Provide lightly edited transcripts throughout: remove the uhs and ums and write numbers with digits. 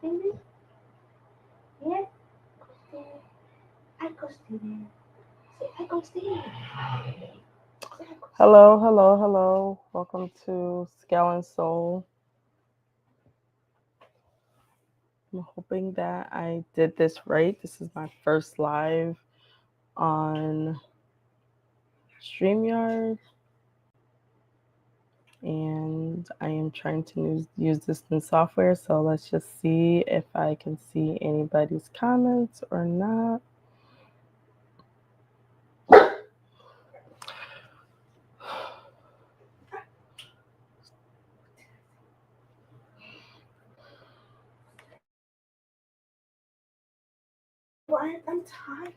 ghosting me? Yeah, ghosted. I ghosted it. Say I ghosted it. Say I ghosted. Hello, hello, hello. Welcome to Scale and Soul. I'm hoping that I did this right. This is my first live on StreamYard, and I am trying to use this new software. So let's just see if I can see anybody's comments or not. What? I'm tired.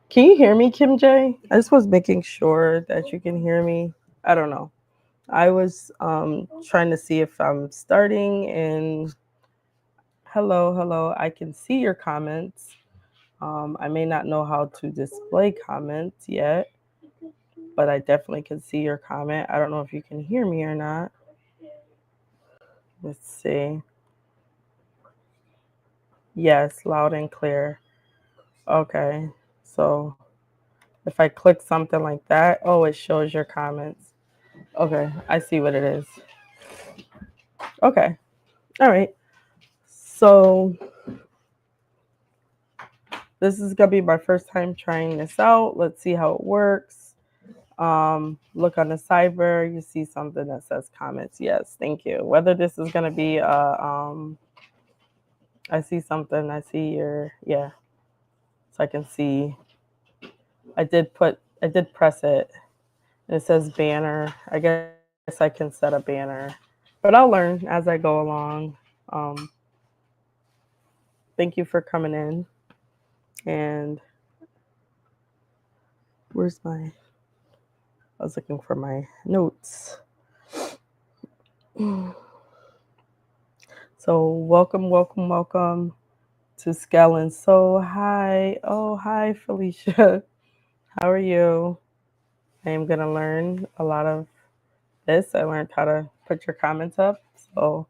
Can you hear me, Kim J? I just was making sure that you can hear me. I don't know. I was trying to see if I'm starting and hello, hello. I can see your comments. I may not know how to display comments yet, but I definitely can see your comment. I don't know if you can hear me or not. Let's see. Yes, loud and clear. Okay. So if I click something like that, oh, it shows your comments. Okay, I see what it is. Okay. All right. So this is gonna be my first time trying this out. Let's see how it works. Look on the sidebar, you see something that says comments. Yes, thank you. Whether this is gonna be I see something. I see your yeah. So I can see. I did press it. And it says banner. I guess I can set a banner, but I'll learn as I go along. Um, Thank you for coming in. And where's my? I was looking for my notes. So welcome, welcome, welcome to Skellen. So hi, oh hi Felicia, how are you? I am gonna learn a lot of this. I learned how to put your comments up, so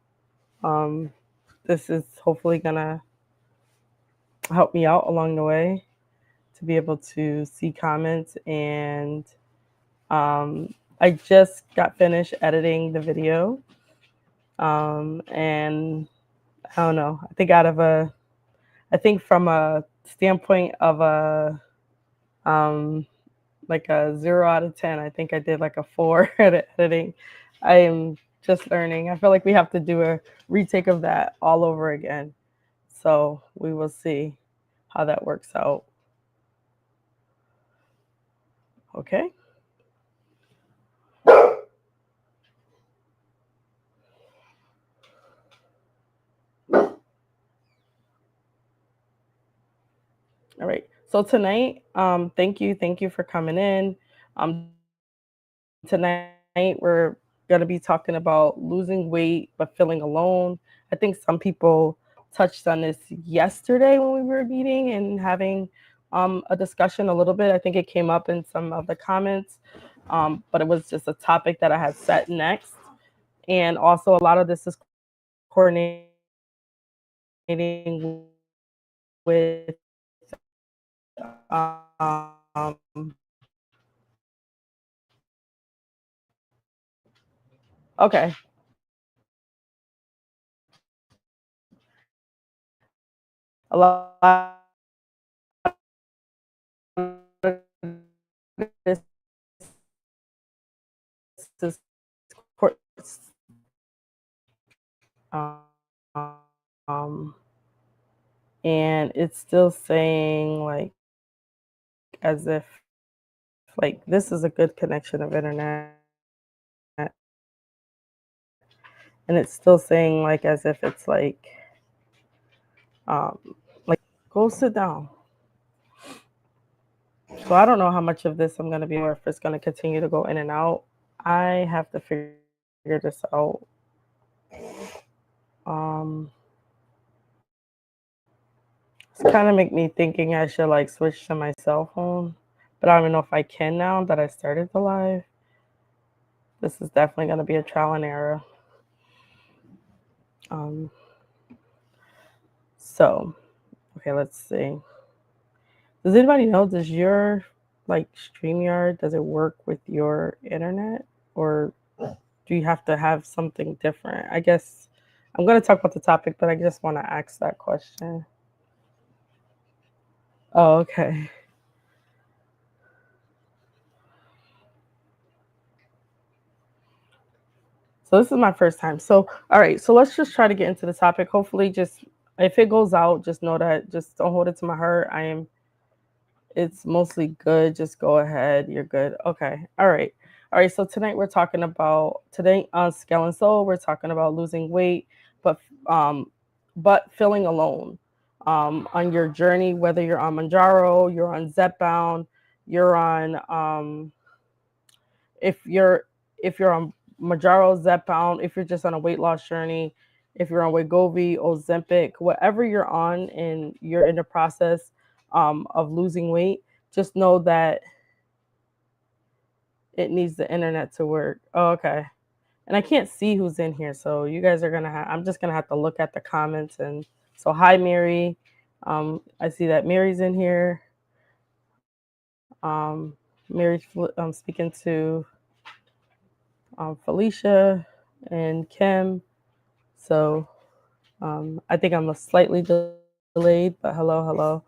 um, this is hopefully gonna help me out along the way to be able to see comments. And I just got finished editing the video, and I don't know. I think from a standpoint of a um, like a 0 out of 10. I think I did like a 4 at editing. I am just learning. I feel like we have to do a retake of that all over again. So we will see how that works out. Okay. All right. So tonight, thank you for coming in. Tonight we're going to be talking about losing weight but feeling alone. I think some people touched on this yesterday when we were meeting and having a discussion a little bit. I think it came up in some of the comments, but it was just a topic that I had set next. And also, a lot of this is coordinating with okay. A lot of this is and it's still saying like as if like this is a good connection of internet, and it's still saying like as if it's like go sit down. So I don't know how much of this I'm going to be or if it's going to continue to go in and out. I have to figure this out. um it's kind of make me thinking I should like switch to my cell phone, but I don't even know if I can now that I started the live. This is definitely going to be a trial and error. Um, so, okay, let's see. Does anybody know, does your like StreamYard, does it work with your internet, or do you have to have something different? I guess I'm going to talk about the topic, but I just want to ask that question. Oh, okay. So this is my first time. So, all right. So let's just try to get into the topic. Hopefully, just if it goes out, just know that just don't hold it to my heart. It's mostly good. Just go ahead. You're good. Okay. All right. All right. So tonight we're talking about today on Scale and Soul. We're talking about losing weight, but um, but feeling alone. On your journey, whether you're on Manjaro, you're on Zepbound, you're on if you're on Manjaro, Zepbound, if you're just on a weight loss journey, if you're on Wegovy, Ozempic, whatever you're on and you're in the process of losing weight, just know that it needs the internet to work. Oh, okay. And I can't see who's in here, so you guys are gonna I'm just gonna have to look at the comments. And so hi Mary. I see that Mary's in here. Mary's speaking to Felicia and Kim. So I think I'm a slightly delayed, but hello, hello.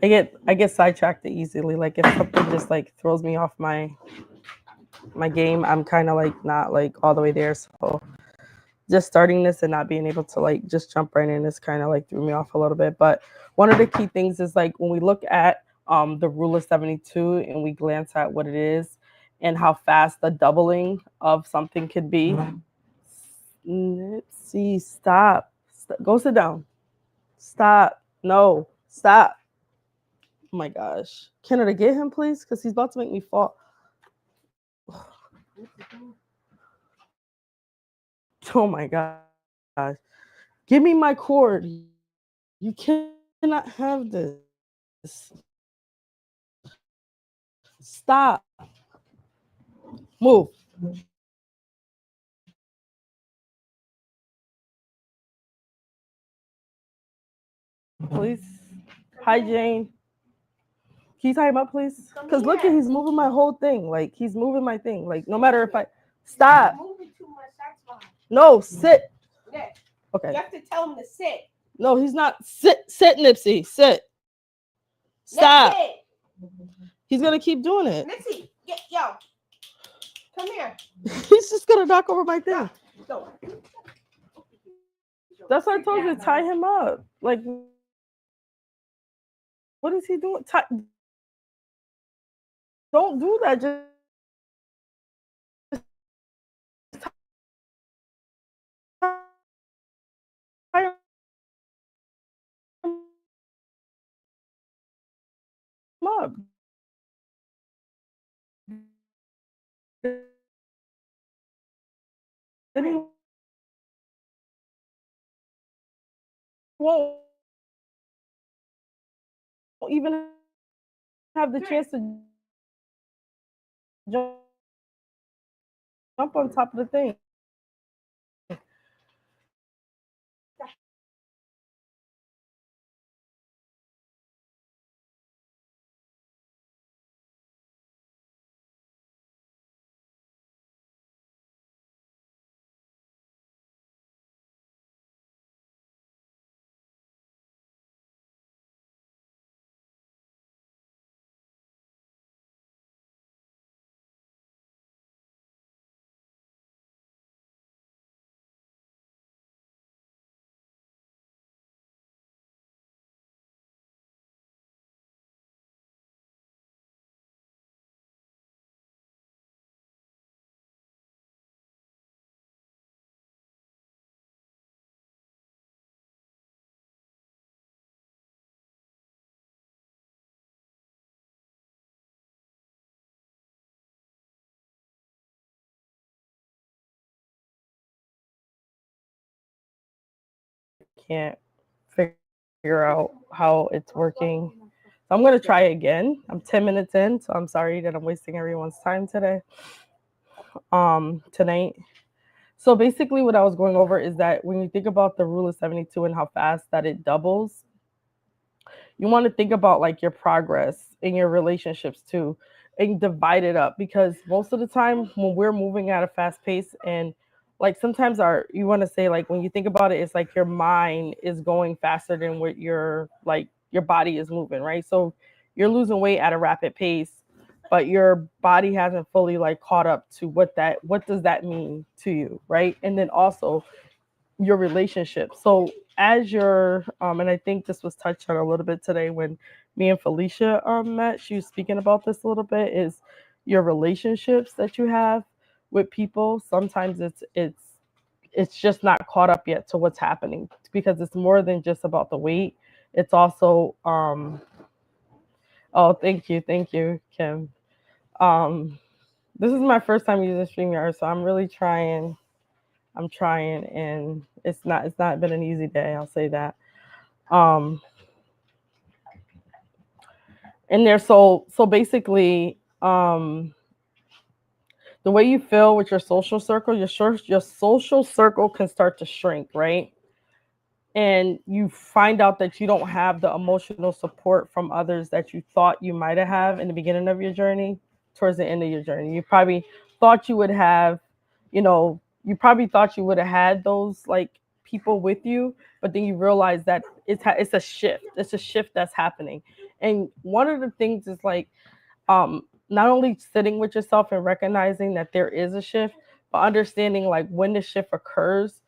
I get sidetracked easily. Like if something just like throws me off my game, I'm kind of like not like all the way there. So just starting this and not being able to like just jump right in is kind of like threw me off a little bit. But one of the key things is like when we look at the rule of 72 and we glance at what it is and how fast the doubling of something could be. Let's see, stop. Go sit down. Stop. No, stop. Oh my gosh. Canada, get him, please? Because he's about to make me fall. Oh my gosh. Give me my cord. You cannot have this. Stop. Move. Please. Hi, Jane. Can you tie him up, please? Because look at he's moving my whole thing. Like he's moving my thing. Like no matter if I stop. No, sit. Okay. You have to tell him to sit. No, he's not. Sit, Nipsey. Sit. Stop. Nipsey. He's gonna keep doing it. Nipsey, yo, come here. He's just gonna knock over my thing. Go. That's why I told you to tie him up. Like, what is he doing? Don't do that. Just tie him up. Then he won't even have the chance to jump on top of the thing. Can't figure out how it's working. So I'm going to try again. I'm 10 minutes in, so I'm sorry that I'm wasting everyone's time today. Tonight. So basically what I was going over is that when you think about the rule of 72 and how fast that it doubles, you want to think about like your progress in your relationships too, and divide it up, because most of the time when we're moving at a fast pace, and like sometimes our, you want to say, like when you think about it, it's like your mind is going faster than what your, like your body is moving, right? So you're losing weight at a rapid pace, but your body hasn't fully like caught up to what does that mean to you, right? And then also your relationship. So as your and I think this was touched on a little bit today when me and Felicia met. She was speaking about this a little bit. Is your relationships that you have with people. Sometimes it's just not caught up yet to what's happening, because it's more than just about the weight. It's also oh, thank you, Kim. Um, this is my first time using StreamYard, so I'm really trying. I'm trying, and it's not been an easy day. I'll say that. Um, and there, so basically, the way you feel with your social circle, your social circle can start to shrink, right? And you find out that you don't have the emotional support from others that you thought you might have in the beginning of your journey towards the end of your journey. You probably thought you would have, you probably thought you would have had those like people with you, but then you realize that it's a shift. It's a shift that's happening. And one of the things is like, not only sitting with yourself and recognizing that there is a shift, but understanding like when the shift occurs.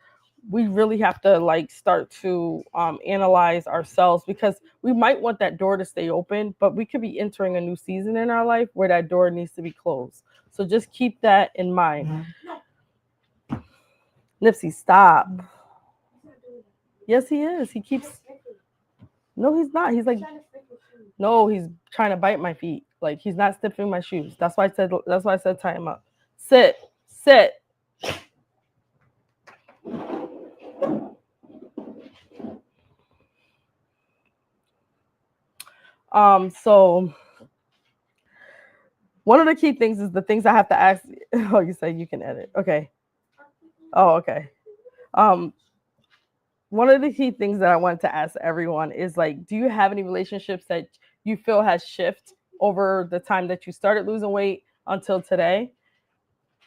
We really have to like start to analyze ourselves, because we might want that door to stay open, but we could be entering a new season in our life where that door needs to be closed. So just keep that in mind. Nipsey, stop. Yes, he is. He keeps. No, he's not. He's like, no, he's trying to bite my feet. Like he's not sniffing my shoes. That's why I said. That's why I said tie him up. Sit. Sit. So one of the key things is the things I have to ask. Oh, you say you can edit. Okay. Oh, okay. Um, one of the key things that I wanted to ask everyone is like, do you have any relationships that you feel has shifted over the time that you started losing weight until today?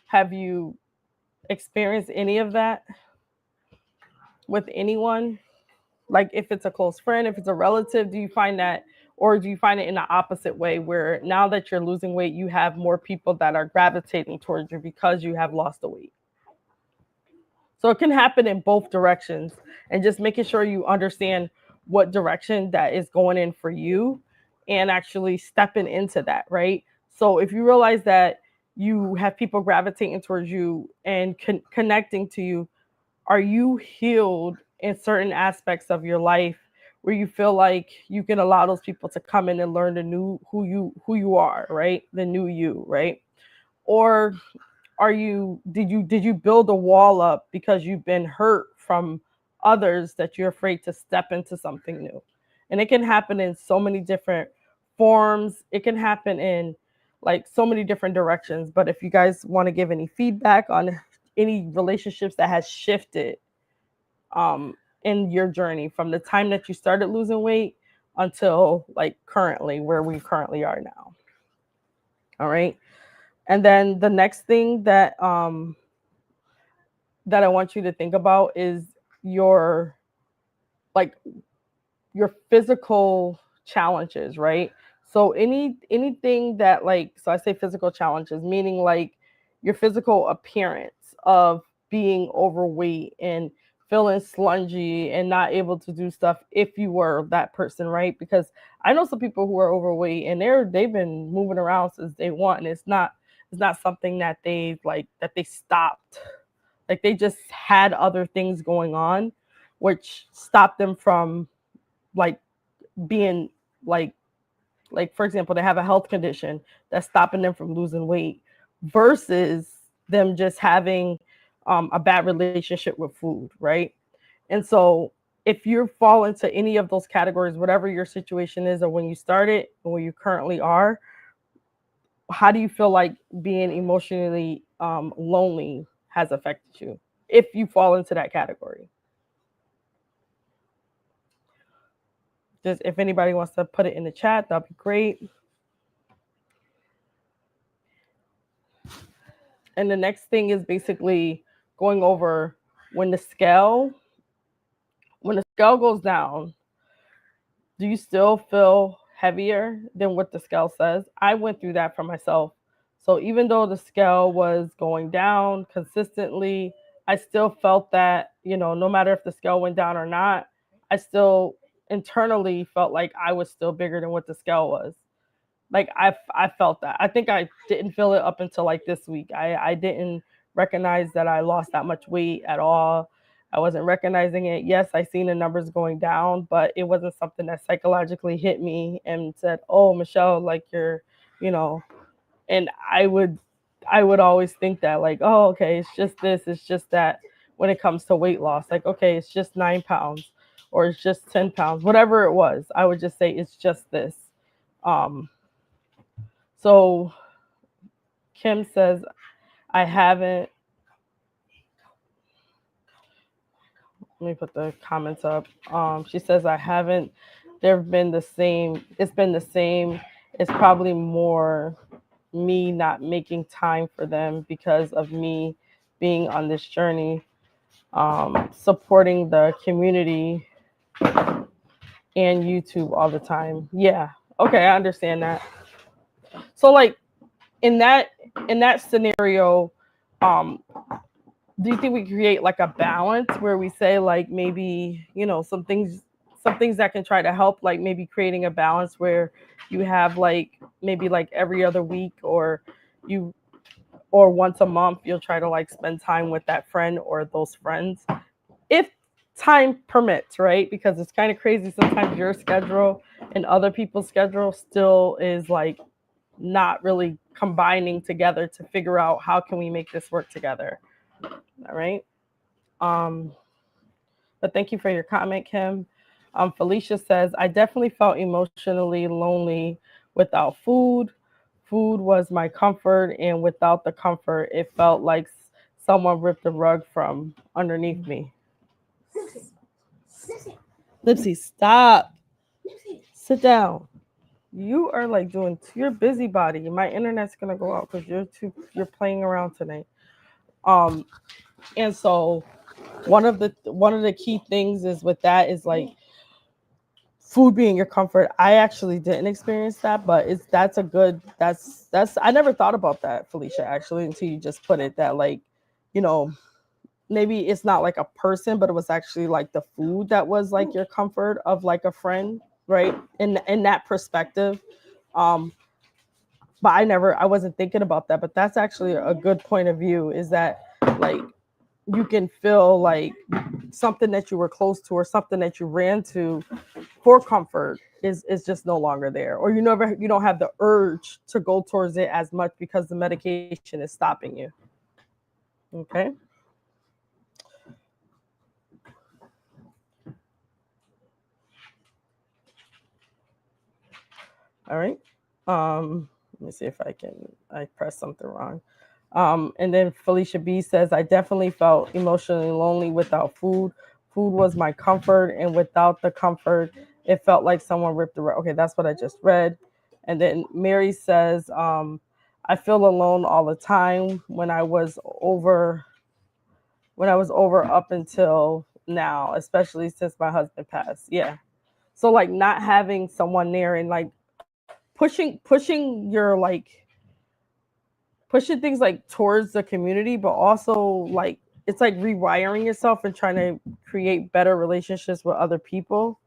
Have you experienced any of that with anyone? Like if it's a close friend, if it's a relative, do you find that, or do you find it in the opposite way where now that you're losing weight, you have more people that are gravitating towards you because you have lost the weight? So it can happen in both directions, and just making sure you understand what direction that is going in for you and actually stepping into that, right? So if you realize that you have people gravitating towards you and connecting to you, are you healed in certain aspects of your life where you feel like you can allow those people to come in and learn the new who you are, right? The new you, right? Or are you did you build a wall up because you've been hurt from others that you're afraid to step into something new? And it can happen in so many different forms. It can happen in like so many different directions. But if you guys want to give any feedback on any relationships that has shifted in your journey from the time that you started losing weight until like currently where we currently are now. All right. And then the next thing that I want you to think about is your like your physical challenges, right? So anything that like, so I say physical challenges, meaning like your physical appearance of being overweight and feeling slungy and not able to do stuff if you were that person, right? Because I know some people who are overweight and they've been moving around since day one, and it's not something that they stopped. Like they just had other things going on which stopped them from like being like for example, they have a health condition that's stopping them from losing weight versus them just having a bad relationship with food, right? And so if you fall into any of those categories, whatever your situation is, or when you started and where you currently are, how do you feel like being emotionally lonely has affected you if you fall into that category? Just if anybody wants to put it in the chat, that'd be great. And the next thing is basically going over when the scale goes down, do you still feel heavier than what the scale says? I went through that for myself. So even though the scale was going down consistently, I still felt that, no matter if the scale went down or not, I still internally felt like I was still bigger than what the scale was. Like I felt that. I think I didn't feel it up until like this week. I didn't recognize that I lost that much weight at all. I wasn't recognizing it. Yes, I seen the numbers going down, but it wasn't something that psychologically hit me and said, "Oh, Michelle, like you're, you know." And I would always think that like, "Oh, okay, it's just this, it's just that." When it comes to weight loss, like, okay, it's just 9 pounds, or it's just 10 pounds, whatever it was. I would just say it's just this. Um, so Kim says, I haven't. Let me put the comments up. She says, I haven't. They've been the same. It's been the same. It's probably more me not making time for them because of me being on this journey, supporting the community and YouTube all the time. Yeah. Okay, I understand that. So like in that scenario, um, do you think we create like a balance where we say like maybe some things that can try to help, like maybe creating a balance where you have like maybe like every other week, you or once a month you'll try to like spend time with that friend or those friends if time permits, right? Because it's kind of crazy sometimes your schedule and other people's schedule still is like not really combining together to figure out how can we make this work together. All right. Um, but thank you for your comment, Kim. Felicia says, I definitely felt emotionally lonely without food. Food was my comfort, and without the comfort, it felt like someone ripped the rug from underneath me. Lipsy, stop. Sit down. You are like you're busybody. My internet's gonna go out because you're playing around tonight. Um, and so one of the key things is with that is like food being your comfort. I actually didn't experience that, but that's I never thought about that, Felicia, actually, until you just put it that like, you know, maybe it's not like a person, but it was actually like the food that was like your comfort of like a friend, right? In that perspective. Um, but I wasn't thinking about that, but that's actually a good point of view, is that like you can feel like something that you were close to or something that you ran to for comfort is just no longer there, or you don't have the urge to go towards it as much because the medication is stopping you. Okay. All right. Let me see if I pressed something wrong. And then Felicia B says, I definitely felt emotionally lonely without food. Food was my comfort, and without the comfort, it felt like someone ripped the rug. Okay, that's what I just read. And then Mary says, I feel alone all the time when I was over up until now, especially since my husband passed. Yeah. So like not having someone there and like pushing things like towards the community, but also like it's like rewiring yourself and trying to create better relationships with other people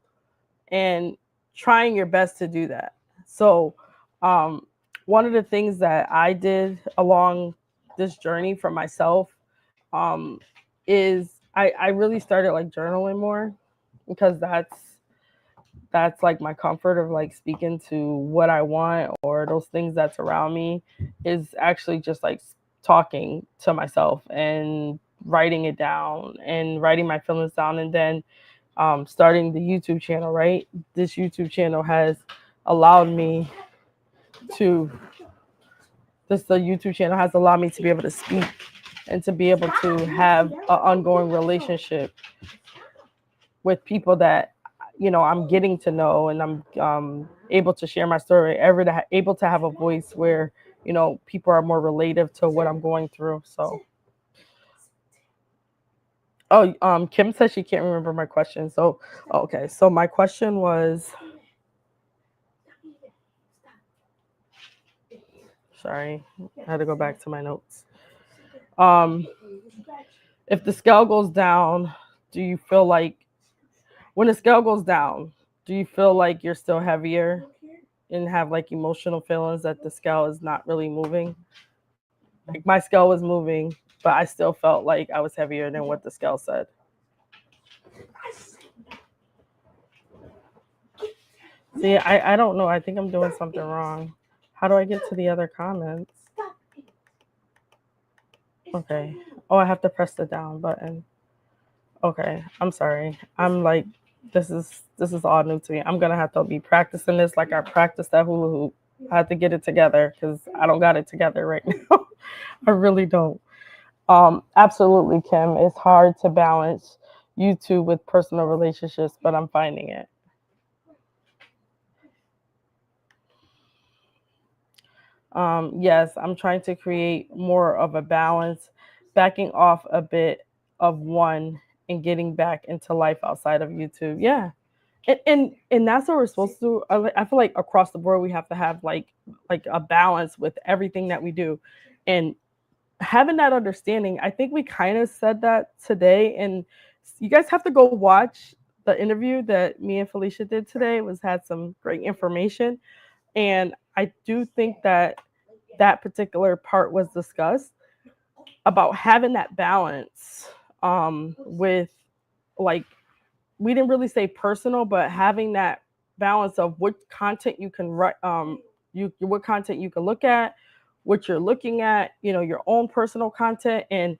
and trying your best to do that. So, um, one of the things that I did along this journey for myself, um, is I really started like journaling more, because that's like my comfort of like speaking to what I want or those things that's around me, is actually just like talking to myself and writing it down and writing my feelings down, and then starting the YouTube channel, right? This YouTube channel has allowed me to, the YouTube channel has allowed me to be able to speak and to be able to have an ongoing relationship with people that, I'm getting to know, and I'm able to share my story, able to have a voice where, people are more relative to what I'm going through. So, oh, Kim says she can't remember my question. So, okay. So my question was, sorry, I had to go back to my notes. Um, if the scale goes down, do you feel like when the scale goes down, do you feel like you're still heavier and have like emotional feelings that the scale is not really moving? Like my scale was moving, but I still felt like I was heavier than what the scale said. See, I don't know. I think I'm doing something wrong. How do I get to the other comments? Okay. Oh, I have to press the down button. Okay. I'm sorry. I'm like, this is all new to me. I'm gonna have to be practicing this like I practiced that hula hoop. I have to get it together because I don't got it together right now. I really don't. Absolutely, Kim. It's hard to balance YouTube with personal relationships, but I'm finding it. Yes, I'm trying to create more of a balance, backing off a bit of one and getting back into life outside of YouTube. Yeah, and that's what we're supposed to do. I feel like across the board we have to have like a balance with everything that we do, and having that understanding. I think we kind of said that today, and you guys have to go watch the interview that me and Felicia did today. It was had some great information, and I do think that that particular part was discussed about having that balance with like we didn't really say personal, but having that balance of what content you can write, what content you can look at, what you're looking at, your own personal content, and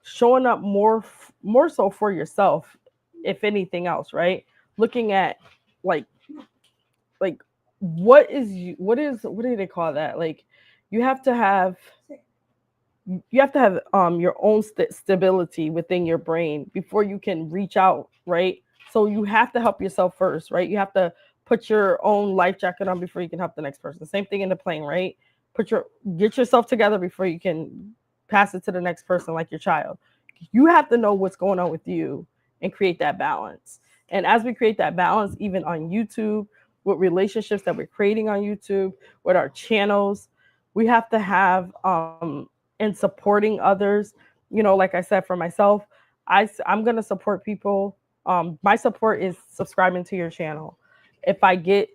showing up more so for yourself, if anything else, right? Looking at like like what do they call that? Like you have to have your own stability within your brain before you can reach out, right? So you have to help yourself first, right? You have to put your own life jacket on before you can help the next person. Same thing in the plane, right? Get yourself together before you can pass it to the next person, like your child. You have to know what's going on with you and create that balance. And as we create that balance, even on YouTube, with relationships that we're creating on YouTube, with our channels, we have to have in supporting others. Like I said, for myself, I'm gonna support people. My support is subscribing to your channel. If I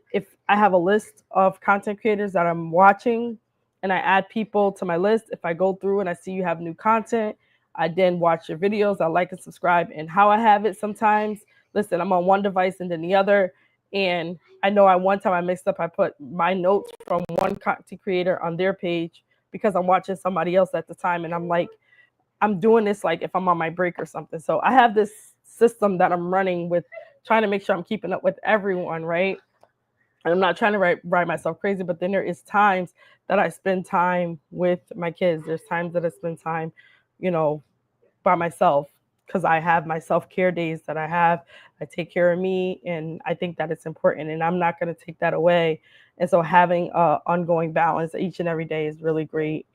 have a list of content creators that I'm watching and I add people to my list, if I go through and I see you have new content, I then watch your videos. I like and subscribe. And how I have it sometimes, listen, I'm on one device and then the other. And I know one time I mixed up, I put my notes from one content creator on their page because I'm watching somebody else at the time. And I'm like, I'm doing this like if I'm on my break or something. So I have this system that I'm running with, trying to make sure I'm keeping up with everyone, right? And I'm not trying to write myself crazy, but then there is times that I spend time with my kids. There's times that I spend time, you know, by myself because I have my self-care days that I take care of me, and I think that it's important, and I'm not going to take that away. And so having a ongoing balance each and every day is really great.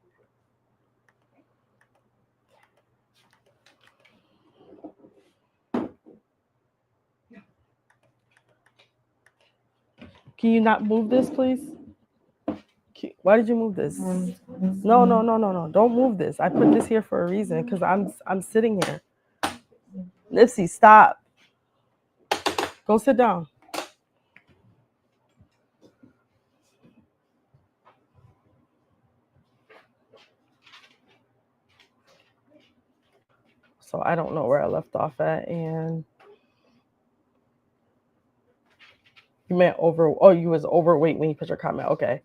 Can you not move this, please? Why did you move this? No, no, no, no, no. Don't move this. I put this here for a reason because I'm sitting here. Nipsey, stop. Go sit down. So I don't know where I left off at, and you meant over. Oh, you was overweight when you put your comment. Okay.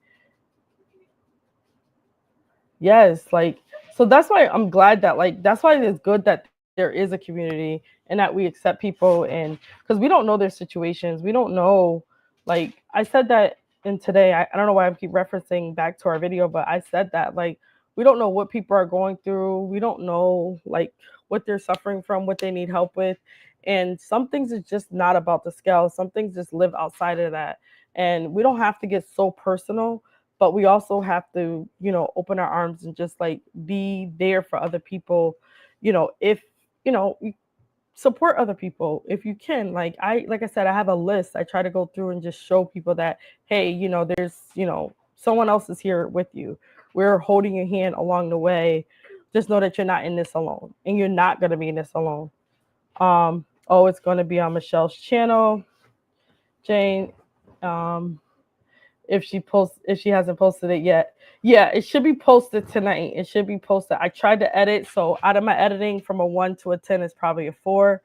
Yes, like so that's why I'm glad that that's why it's good that there is a community and that we accept people, and because we don't know their situations, we don't know, like I said that in today, I don't know why I keep referencing back to our video, but I said that like we don't know what people are going through, we don't know like what they're suffering from, what they need help with, and some things is just not about the scale, some things just live outside of that, and we don't have to get so personal, but we also have to, open our arms and just like be there for other people, if you support other people if you can. Like I said, I have a list. I try to go through and just show people that, hey, there's, someone else is here with you. We're holding your hand along the way. Just know that you're not in this alone, and you're not going to be in this alone. Oh, it's going to be on Michelle's channel, Jane. um if she hasn't posted it yet. Yeah, it should be posted tonight. It should be posted. I tried to edit, so out of my editing, from a 1 to a 10 is probably a 4.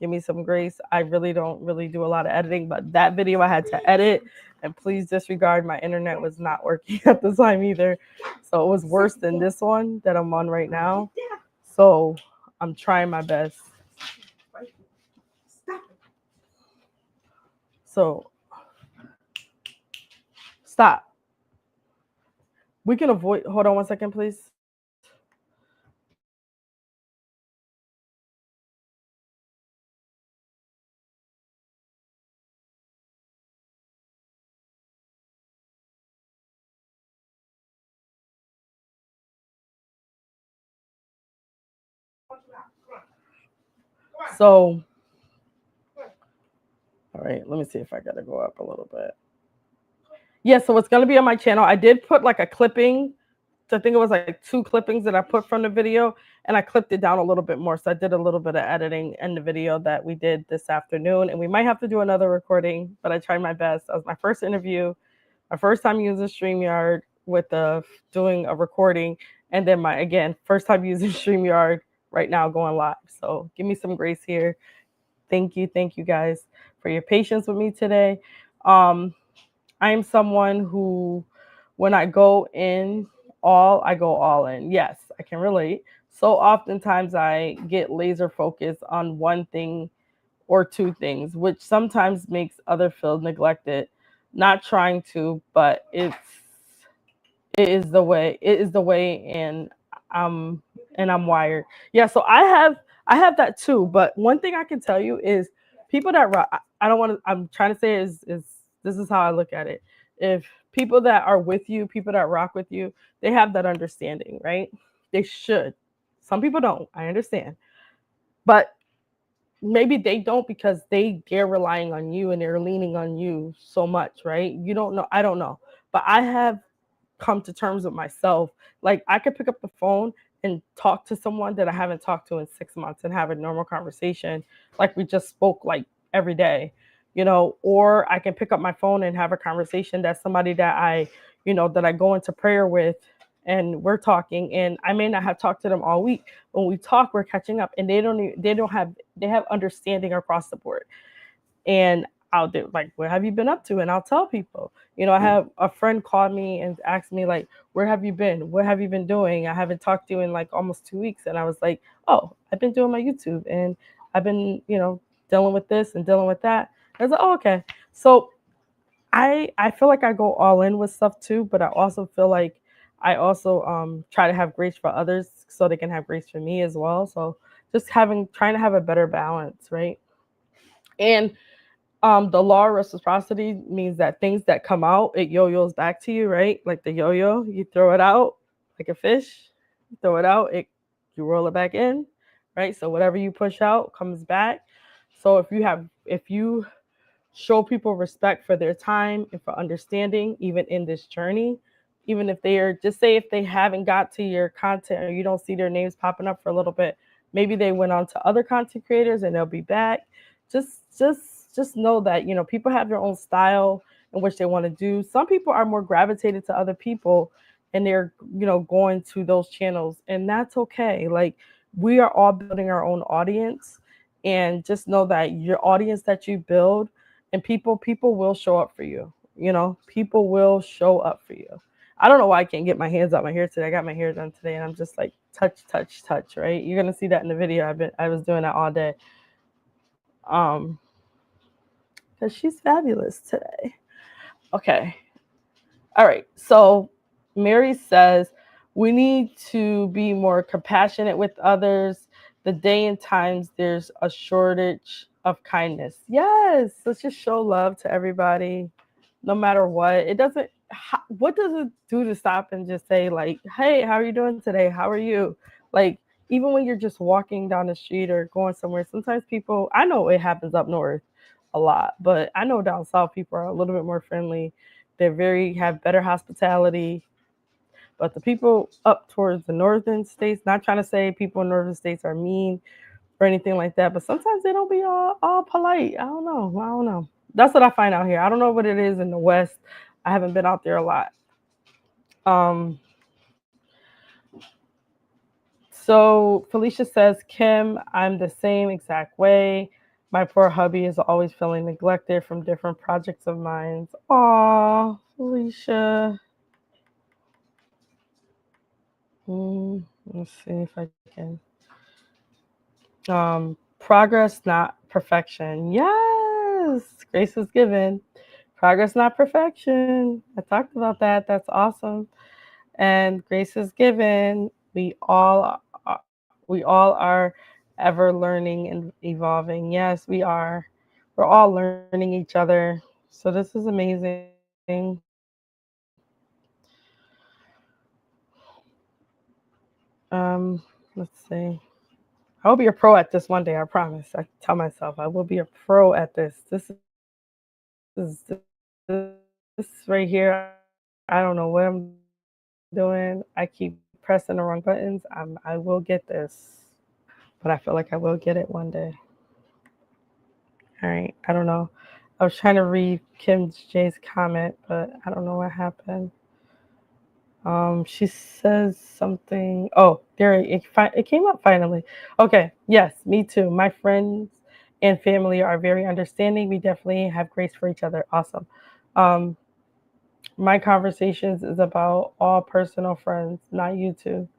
Give me some grace. I really don't really do a lot of editing, but that video I had to edit, and please disregard my internet was not working at the time either. So it was worse than this one that I'm on right now. So I'm trying my best. So stop. We can avoid, hold on one second, please. So, all right, let me see if I gotta go up a little bit. Yeah, so it's gonna be on my channel. I did put like a clipping. So I think it was like 2 clippings that I put from the video, and I clipped it down a little bit more. So I did a little bit of editing in the video that we did this afternoon, and we might have to do another recording, but I tried my best. That was my first interview, my first time using StreamYard with doing a recording, and then my, again, first time using StreamYard right now going live. So give me some grace here. Thank you guys for your patience with me today. Um, I am someone who, when I go in I go all in. Yes, I can relate. So oftentimes I get laser focused on one thing or 2 things, which sometimes makes other feel neglected. Not trying to, but it is the way, and I'm wired. Yeah, so I have that too. But one thing I can tell you is people that rock, I don't want to, I'm trying to say is this is how I look at it. If people that are with you, people that rock with you, they have that understanding, right? They should. Some people don't, I understand. But maybe they don't because they're relying on you and they're leaning on you so much, right? You don't know, I don't know. But I have come to terms with myself. Like I could pick up the phone and talk to someone that I haven't talked to in 6 months and have a normal conversation, like we just spoke like every day, or I can pick up my phone and have a conversation that's somebody that I go into prayer with, and we're talking, and I may not have talked to them all week. When we talk, we're catching up, and they have understanding across the board. And I'll do like, what have you been up to? And I'll tell people. I have a friend called me and asked me like, where have you been? What have you been doing? I haven't talked to you in like almost 2 weeks. And I was like, oh, I've been doing my YouTube, and I've been, dealing with this and dealing with that. I was like, oh, okay. So I feel like I go all in with stuff too, but I also feel like I also try to have grace for others so they can have grace for me as well. So just trying to have a better balance, right? And the law of reciprocity means that things that come out, it yo-yos back to you, right? Like the yo-yo, you throw it out like a fish, you throw it out, you roll it back in, right? So whatever you push out comes back. So if you show people respect for their time and for understanding, even in this journey, even if they are, just say if they haven't got to your content or you don't see their names popping up for a little bit, maybe they went on to other content creators and they'll be back. Just know that people have their own style in which they want to do. Some people are more gravitated to other people, and they're going to those channels, and that's okay. Like, we are all building our own audience, and just know that your audience that you build, and people will show up for you. People will show up for you. I don't know why I can't get my hands out my hair today. I got my hair done today, and I'm just like touch, touch, touch. Right? You're gonna see that in the video. I was doing that all day. Um, because she's fabulous today. Okay. All right. So Mary says we need to be more compassionate with others. The day and times there's a shortage of kindness. Yes. Let's just show love to everybody, no matter what. It doesn't. What does it do to stop and just say like, "Hey, how are you doing today? How are you?" Like even when you're just walking down the street or going somewhere, sometimes people. I know it happens up north a lot, but I know down south people are a little bit more friendly. They're very have better hospitality. But the people up towards the northern states, not trying to say people in northern states are mean or anything like that, but sometimes they don't be all polite. I don't know. I don't know. That's what I find out here. I don't know what it is in the West. I haven't been out there a lot. Um, so Felicia says, Kim, I'm the same exact way. My poor hubby is always feeling neglected from different projects of mine. Aw, Felicia. Let's see if I can. Progress, not perfection. Yes, grace is given. Progress, not perfection. I talked about that. That's awesome. And grace is given. We all are ever learning and evolving. Yes, we are. We're all learning each other. So this is amazing. Let's see. I will be a pro at this one day. I promise. I tell myself I will be a pro at this. This right here. I don't know what I'm doing. I keep pressing the wrong buttons. I will get this, but I feel like I will get it one day. All right. I don't know. I was trying to read Kim J's comment, but I don't know what happened. She says something. Oh, there it came up finally. Okay, yes, me too. My friends and family are very understanding. We definitely have grace for each other. Awesome. Um, my conversations is about all personal friends, not you two.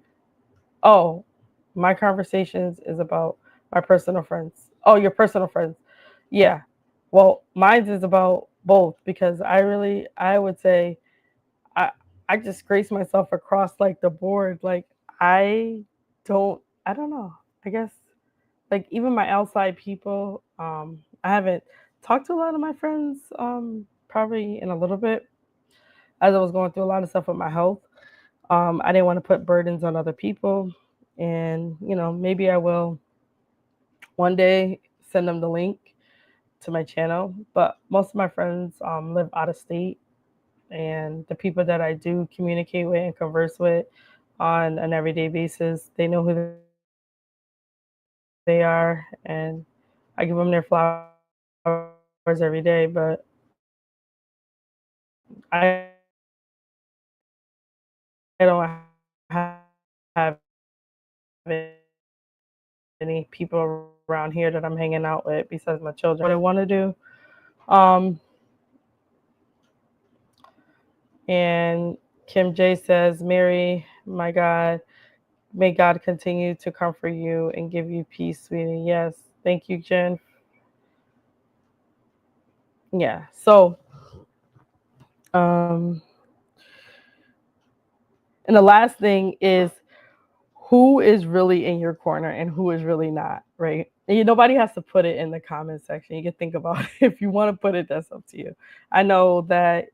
Oh, my conversations is about my personal friends. Oh, your personal friends. Yeah. Well, mine is about both because I would say I I just grace myself across like the board. Like I don't know. I guess like even my outside people, I haven't talked to a lot of my friends probably in a little bit as I was going through a lot of stuff with my health. I didn't want to put burdens on other people, and maybe I will one day send them the link to my channel. But most of my friends live out of state, and the people that I do communicate with and converse with on an everyday basis, they know who they are, and I give them their flowers every day. But I don't have any people around here that I'm hanging out with besides my children. But I do what I want to do. Um, and Kim J says, Mary, my God, may God continue to comfort you and give you peace, sweetie. Yes. Thank you, Jen. Yeah. So, um, and the last thing is who is really in your corner and who is really not, right? And nobody has to put it in the comment section. You can think about it. If you want to put it, that's up to you. I know that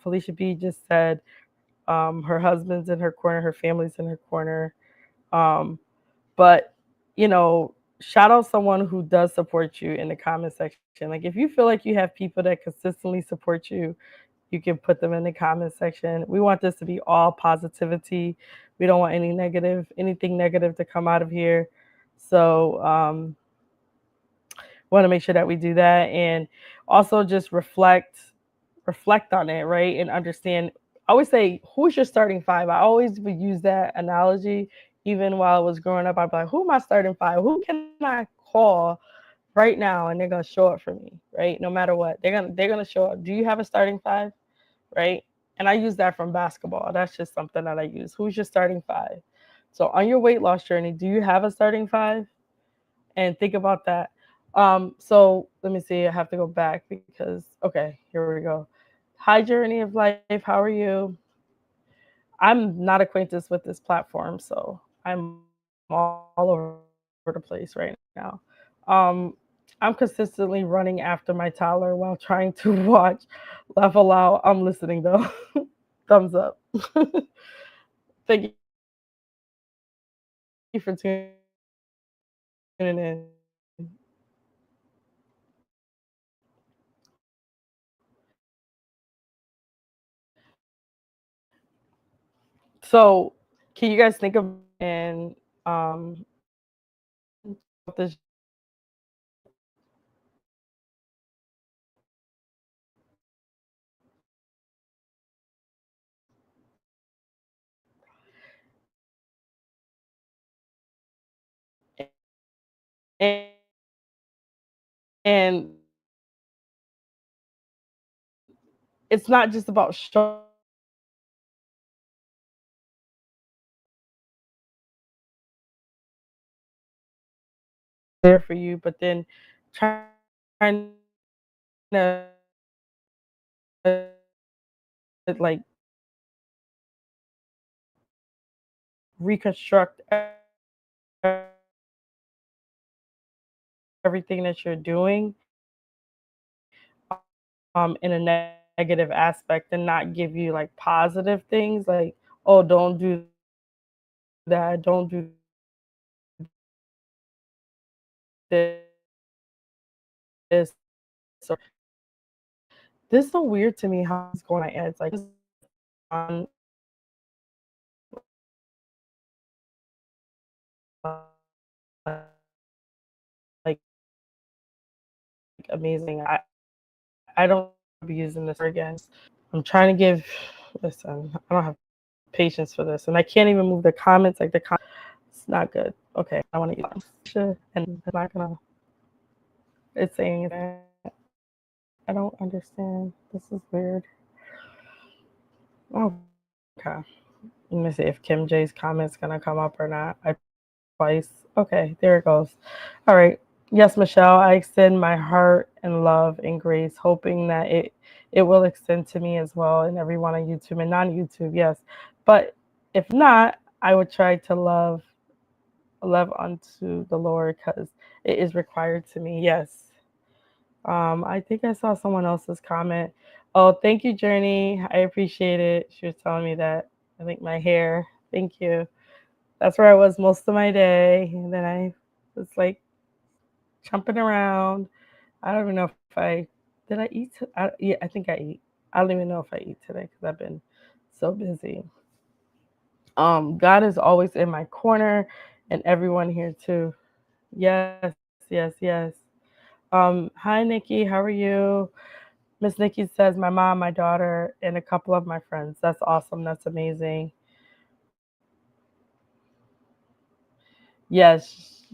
Felicia B just said her husband's in her corner, her family's in her corner. Um, but, shout out someone who does support you in the comment section. Like if you feel like you have people that consistently support you, you can put them in the comment section. We want this to be all positivity. We don't want anything negative to come out of here. So, want to make sure that we do that and also just reflect on it, right? And understand. I always say, who's your starting five? I always would use that analogy. Even while I was growing up, I'd be like, who am I starting five? Who can I call right now and they're gonna show up for me, right? No matter what. They're gonna show up. Do you have a starting five? Right? And I use that from basketball. That's just something that I use. Who's your starting five? So on your weight loss journey, do you have a starting five? And think about that. So let me see. I have to go back because okay, here we go. Hi, Journey of Life. How are you? I'm not acquainted with this platform, so I'm all over the place right now. Um, I'm consistently running after my toddler while trying to watch Level Out. I'm listening though. Thumbs up. Thank you for tuning in. So, can you guys think of and this and it's not just about there for you, but then trying to like reconstruct everything that you're doing in a negative aspect and not give you like positive things like, oh, don't do that, don't do this. Or, this is so weird to me how it's going on my ads. Like on like amazing. I don't be using this again. I'm trying to give listen, I don't have patience for this. And I can't even move the comments like it's not good. Okay, I want to use it. And it's not gonna it's saying that I don't understand. This is weird. Okay. Let me see if Kim J's comment's gonna come up or not. I twice. Okay, there it goes. All right. Yes, Michelle, I extend my heart and love and grace, hoping that it will extend to me as well and everyone on YouTube and non-YouTube. Yes, but if not, I would try to love unto the Lord because it is required to me. Yes. I think I saw someone else's comment. Oh, thank you, Journey. I appreciate it. She was telling me that. I think my hair. Thank you. That's where I was most of my day. And then I was like jumping around. I don't even know if I did I eat. Yeah, I think I eat. I don't even know if I eat today because I've been so busy. God is always in my corner, and everyone here too. Yes, yes, yes. Hi, Nikki. How are you? Miss Nikki says, my mom, my daughter, and a couple of my friends. That's awesome. That's amazing. Yes,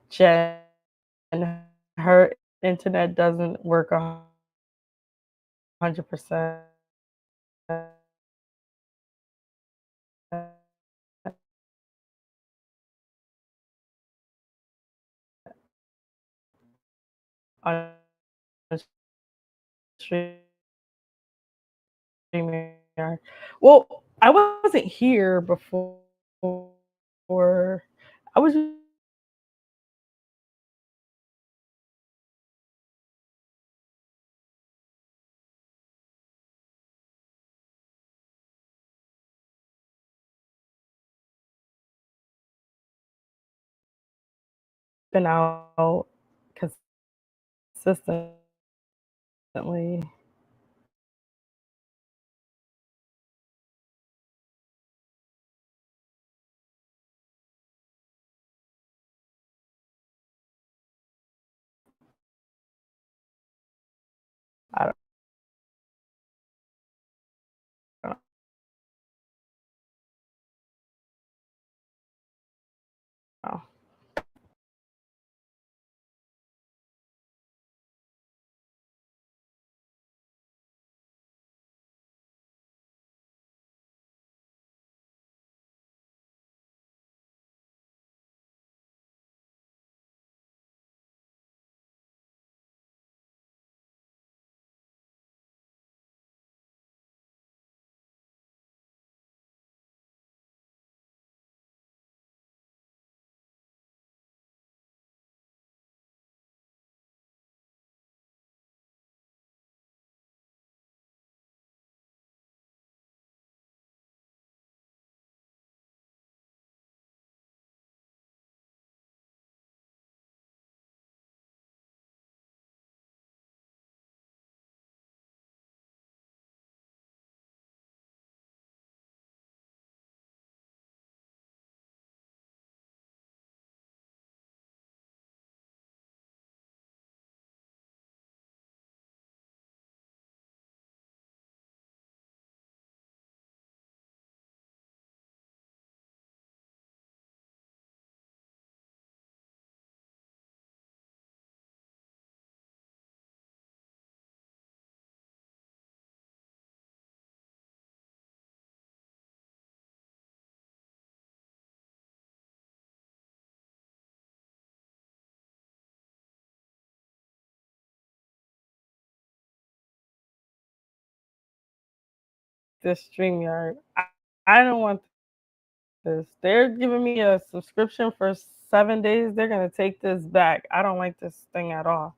Jen, her internet doesn't work 100%. On StreamYard. Well, I wasn't here before. I was just been out consistently. I don't know. this StreamYard. I don't want this. They're giving me a subscription for 7 days. They're gonna take this back. I don't like this thing at all.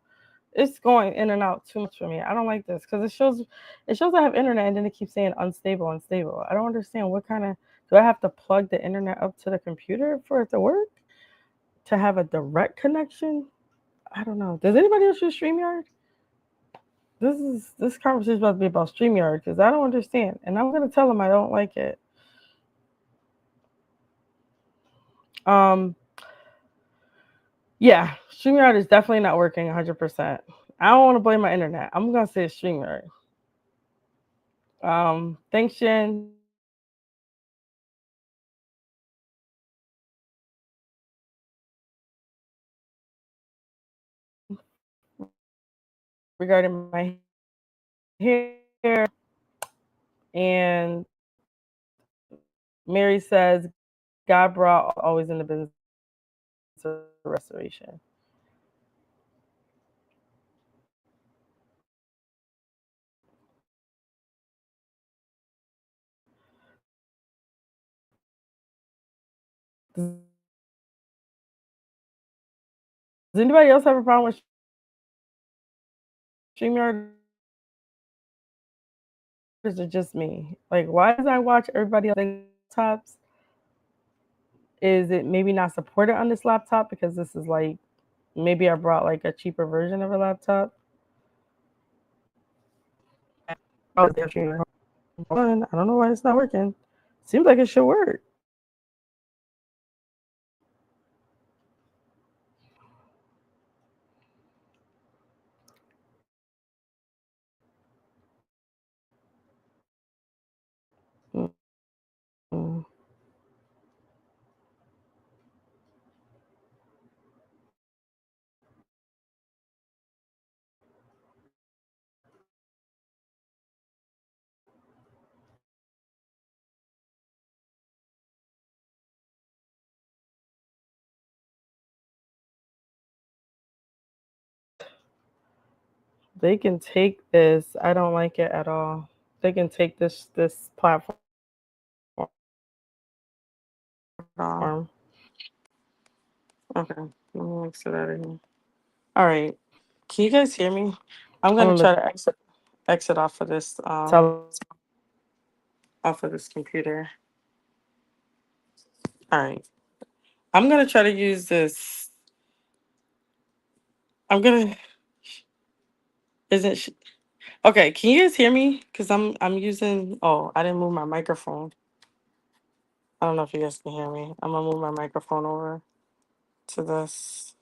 It's going in and out too much for me. I don't like this because it shows I have internet and then it keeps saying unstable, unstable. I don't understand what kind of do I have to plug the internet up to the computer for it to work? To have a direct connection? I don't know. Does anybody else use StreamYard? This conversation is about to be about StreamYard because I don't understand. And I'm gonna tell them I don't like it. Um yeah, StreamYard is definitely not working 100%. I don't want to blame my internet. I'm gonna say it's StreamYard. Thanks, Jen. Regarding my hair, and Mary says God brought always in the business of restoration. Does anybody else have a problem with StreamYard? Or is it just me? Like, why does I watch everybody else laptops? Is it maybe not supported on this laptop because this is like maybe I brought like a cheaper version of a laptop? Oh, it's damn StreamYard. Hold on, I don't know why it's not working. Seems like it should work. Mm. They can take this. I don't like it at all. They can take this platform. Okay, let me exit out of here. All right, can you guys hear me? I'm gonna try to exit off of this computer. All right, I'm gonna try to use this. I'm gonna isn't she, okay? Can you guys hear me? Cause I'm using. Oh, I didn't move my microphone. I don't know if you guys can hear me. I'm gonna move my microphone over to this.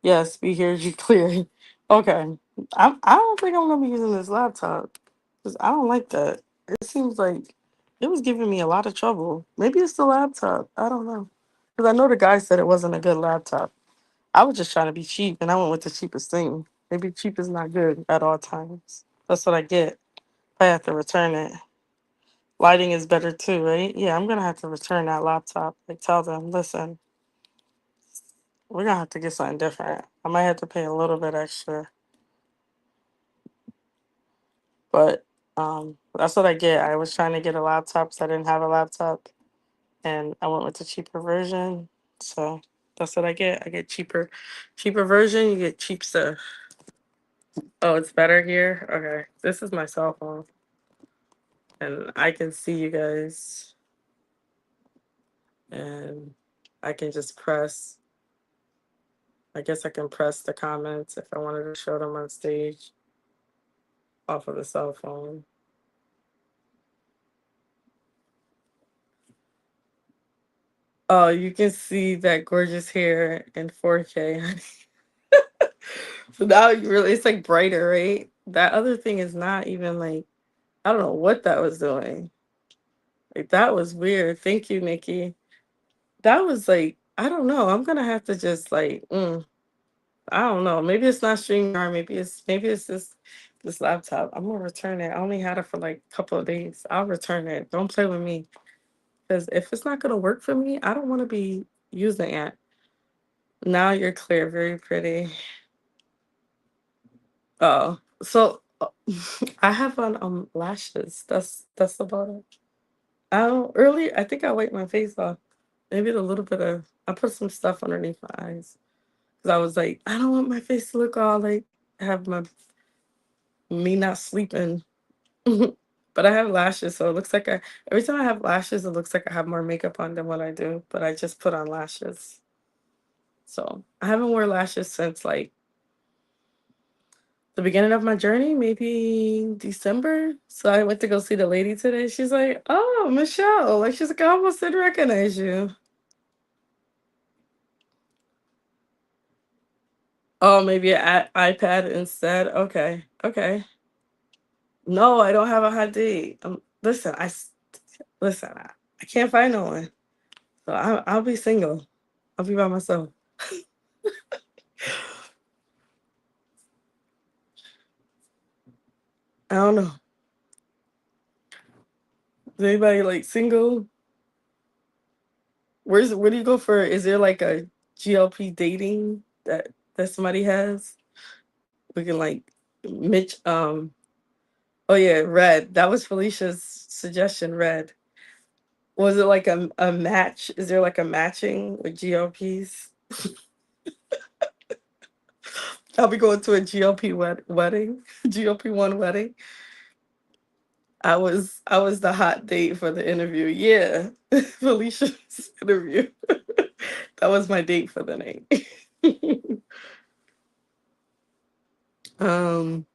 Yes, we hear you clear. Okay. I don't think I'm gonna be using this laptop because I don't like that. It seems like it was giving me a lot of trouble. Maybe it's the laptop. I don't know. Because I know the guy said it wasn't a good laptop. I was just trying to be cheap and I went with the cheapest thing. Maybe cheap is not good at all times. That's what I get. I have to return it. Lighting is better too, right? Yeah, I'm gonna have to return that laptop. Like tell them, listen, we're gonna have to get something different. I might have to pay a little bit extra. But that's what I get. I was trying to get a laptop because I didn't have a laptop, and I went with the cheaper version. So that's what I get. I get cheaper version. You get cheap stuff. Oh, it's better here. Okay, this is my cell phone, and I can see you guys, and I can just press. I guess I can press the comments if I wanted to show them on stage off of the cell phone. Oh, you can see that gorgeous hair in 4K. So now you really, it's like brighter, right? That other thing is not even like, I don't know what that was doing. Like that was weird. Thank you, Nikki. That was like, I don't know. I'm gonna have to just like, I don't know. Maybe it's not StreamYard. Maybe it's this laptop. I'm gonna return it. I only had it for like a couple of days. I'll return it. Don't play with me. Because if it's not gonna work for me, I don't want to be using it. Now you're clear. Very pretty. Oh, so I have on lashes. That's about it. I don't earlier. I think I wiped my face off. Maybe a little bit of. I put some stuff underneath my eyes because I was like, I don't want my face to look all like have my me not sleeping. But I have lashes, so it looks like I every time I have lashes, it looks like I have more makeup on than what I do. But I just put on lashes, so I haven't worn lashes since like the beginning of my journey, maybe December. So I went to go see the lady today. She's like, "Oh, Michelle," like she's like, "I almost didn't recognize you." Oh, maybe an iPad instead. Okay, okay. No, I don't have a hot date. Listen, listen. I can't find no one, so I'll be single. I'll be by myself. I don't know. Is anybody like single? Where do you go for? Is there like a GLP dating that somebody has? We can like Mitch. Oh yeah, red. That was Felicia's suggestion. Red. Was it like a match? Is there like a matching with GLPs? I'll be going to a GLP wedding. GLP-1 wedding. I was the hot date for the interview. Yeah, Felicia's interview. That was my date for the night. um,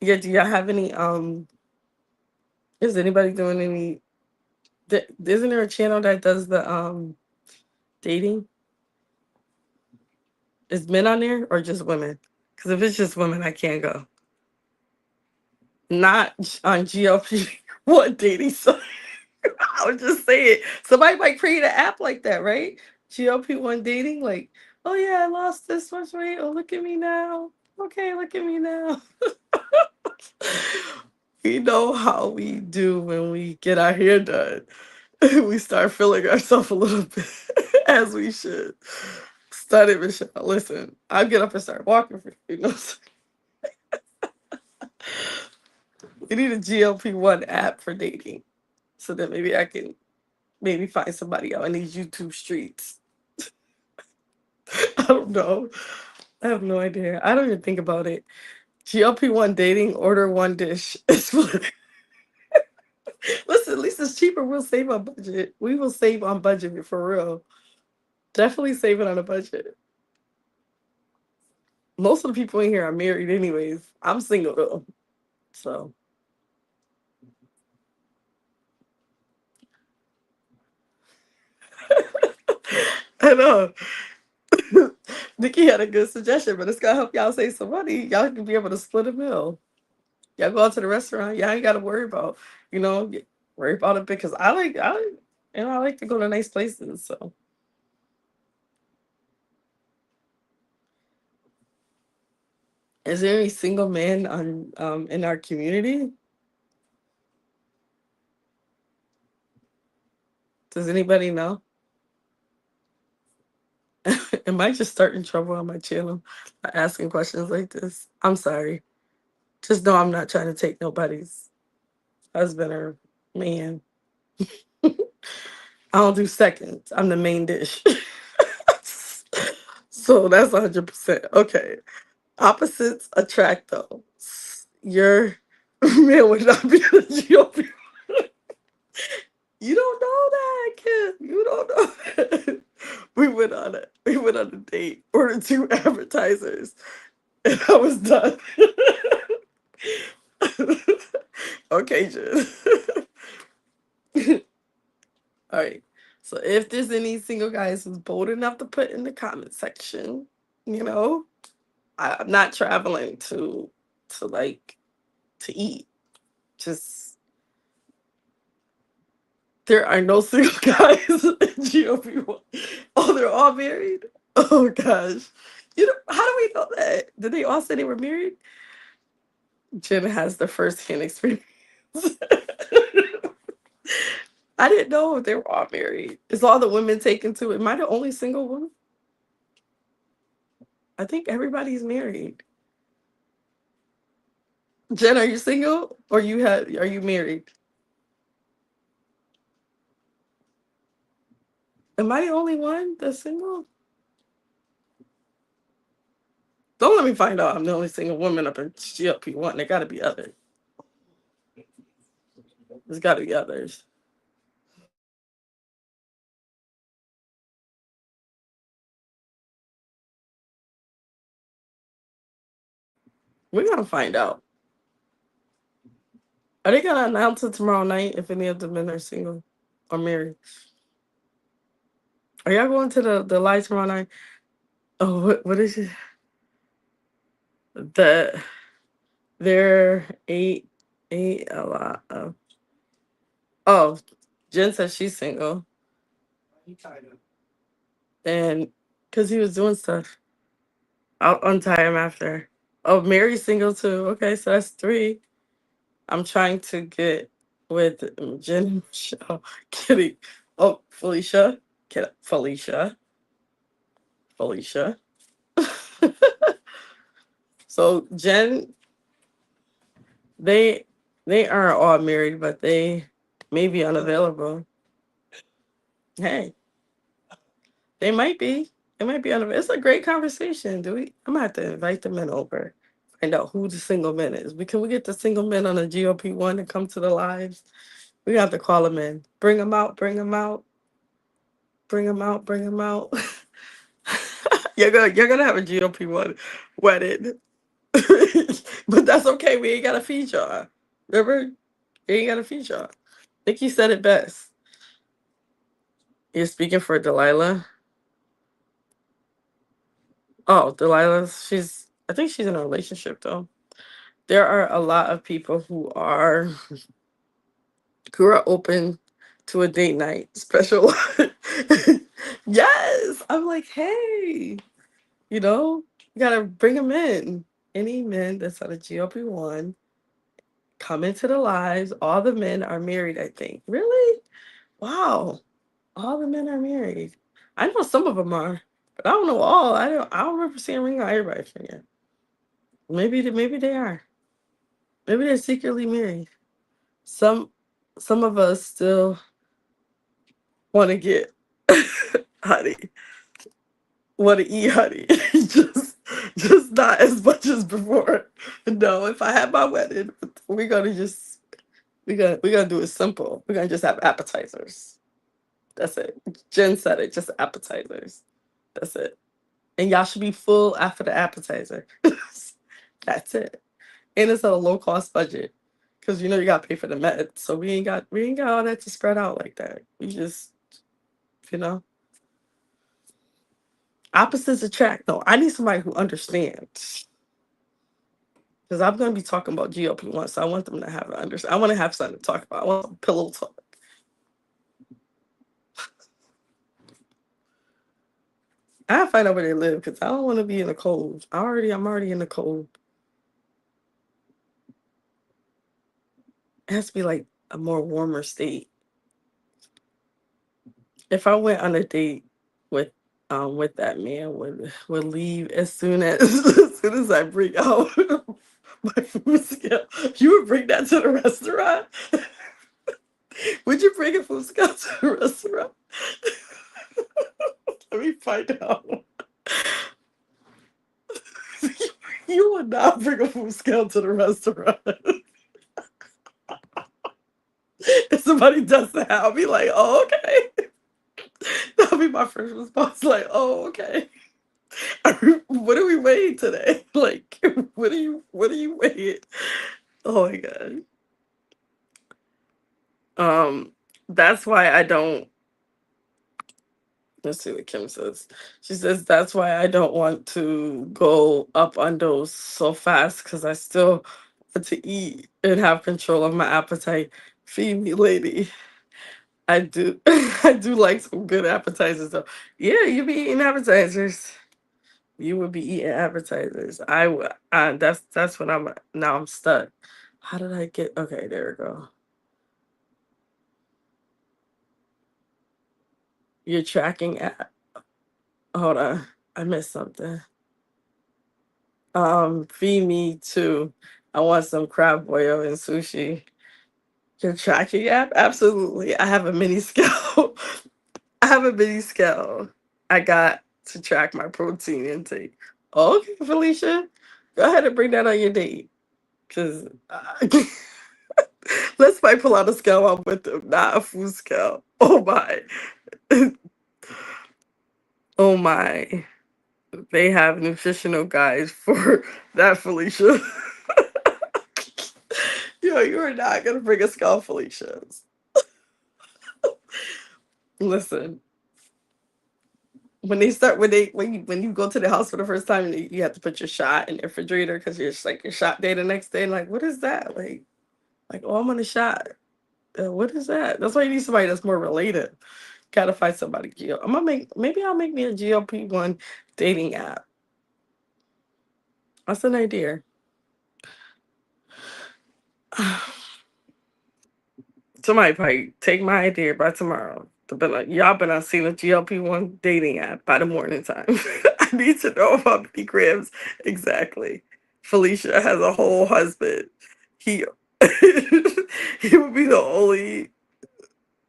yeah. Do y'all have any? Is anybody doing any? Isn't there a channel that does the dating? Is men on there or just women? Because if it's just women, I can't go. Not on GLP. What dating site? I was just saying. Somebody might create an app like that, right? GLP-1 dating, like, oh yeah, I lost this much weight. Oh, look at me now. Okay, look at me now. We know how we do when we get our hair done. We start feeling ourselves a little bit as we should. Study, Michelle. Listen, I'll get up and start walking for you. Know, we need a GLP-1 app for dating so that maybe I can maybe find somebody out in these YouTube streets. I don't know. I have no idea. I don't even think about it. GLP-1 dating, order one dish. Listen, at least it's cheaper. We'll save on budget. We will save on budget for real. Definitely save it on a budget. Most of the people in here are married anyways. I'm single though. So I know. Nikki had a good suggestion, but it's gonna help y'all save some money. Y'all can be able to split a meal. Y'all go out to the restaurant. Y'all ain't gotta worry about, worry about it because I like to go to nice places. So is there any single man on in our community? Does anybody know? Am I just starting trouble on my channel by asking questions like this? I'm sorry. Just know I'm not trying to take nobody's husband or man. I don't do seconds. I'm the main dish. So that's 100%. Okay. Opposites attract though. Your man would not be the GOP. You don't know that, kid. You don't know that. We went on a date, ordered two appetizers, and I was done. Okay, Jen. All right. So if there's any single guys who's bold enough to put in the comment section, you know, I'm not traveling to like to eat. Just there are no single guys in GOP1. Oh, they're all married? Oh gosh. How do we know that? Did they all say they were married? Jen has the first hand experience. I didn't know if they were all married. Is all the women taken to it? Am I the only single woman? I think everybody's married. Jen, are you single or are you married? Am I the only one that's single? Don't let me find out I'm the only single woman up in GLP-1. There gotta be others. There's gotta be others. We're gonna find out. Are they gonna announce it tomorrow night if any of the men are single or married? Are y'all going to the live tomorrow night? Oh, what is it? The there eight a lot of oh, Jen says she's single and because he was doing stuff. I'll untie him after. Oh, Mary's single too. Okay, so that's three. I'm trying to get with Jen and Michelle. Kidding. Oh, Felicia. Felicia. Felicia. So Jen, they they aren't all married, but they may be unavailable. Hey, they might be. It might be unavailable. It's a great conversation. Do we? I'm gonna have to invite the men over. Find out who the single men is. Can we get the single men on the GOP1 to come to the lives? We have to call them in. Bring them out. Bring them out. Bring them out. Bring them out. You're gonna have a GOP1 wedding, but that's okay. We ain't gotta feed y'all. Remember, we ain't gotta feed y'all. Nikki said it best. You're speaking for Delilah. Oh, Delilah. I think she's in a relationship though. There are a lot of people who are open to a date night special. Yes, I'm like, hey, you gotta bring them in. Any men that's on a GLP-1 come into the lives. All the men are married, I think. Really? Wow. All the men are married. I know some of them are, but I don't know all. I don't remember seeing a ring on everybody's finger. Maybe they are. Maybe they're secretly married. Some some of us still want to get honey, want to eat honey, just not as much as before. No, if I had my wedding, we're gonna just we're gonna do it simple. We're gonna just have appetizers. That's it. Jen said it, just appetizers. That's it. And y'all should be full after the appetizer. That's it. And it's at a low cost budget. Cause you gotta pay for the meds. So we ain't got all that to spread out like that. We just, you know, opposites attract. No, I need somebody who understands. Because I'm gonna be talking about GLP-1, so I want them to have an understand. I want to have something to talk about. I want some pillow talk. I have to find out where they live because I don't want to be in the cold. I'm already in the cold. It has to be like a more warmer state. If I went on a date with that man would leave as soon as as soon as I bring out my food scale. You would bring that to the restaurant? Would you bring a food scale to the restaurant? Let me find out. You would not bring a food scale to the restaurant. If somebody does that, I'll be like, oh, okay. That'll be my first response. Like, oh, okay. What are we weighing today? Like, what are you weighing? Oh my god. Um, that's why I don't. Let's see what Kim says. She says that's why I don't want to go up on those so fast because I still want to eat and have control of my appetite. Feed me, lady. I do. I do like some good appetizers though. Yeah, you be eating appetizers. You would be eating appetizers. I would. That's what I'm. Now I'm stuck. How did I get? Okay, there we go. You're tracking. Hold on. I missed something. Feed me too. I want some crab boil and sushi. Your tracking app? Absolutely. I have a mini scale. I have a mini scale. I got to track my protein intake. Okay, Felicia, go ahead and bring that on your date. Cause let's might pull out a scale I'm with them, not a food scale. Oh my. Oh my. They have nutritional guides for that, Felicia. Yo, you are not gonna bring a scale, Felicia. Listen, when you go to the house for the first time and you have to put your shot in the refrigerator because you're just like your shot day the next day. Like, what is that? Like, oh, I'm on a shot. What is that? That's why you need somebody that's more related. Gotta find somebody. I'm gonna maybe I'll make me a GLP-1 dating app. That's an idea. Somebody probably take my idea by tomorrow. But like, y'all better see the GLP-1 dating app by the morning time. I need to know how many grams exactly. Felicia has a whole husband. He he would be the only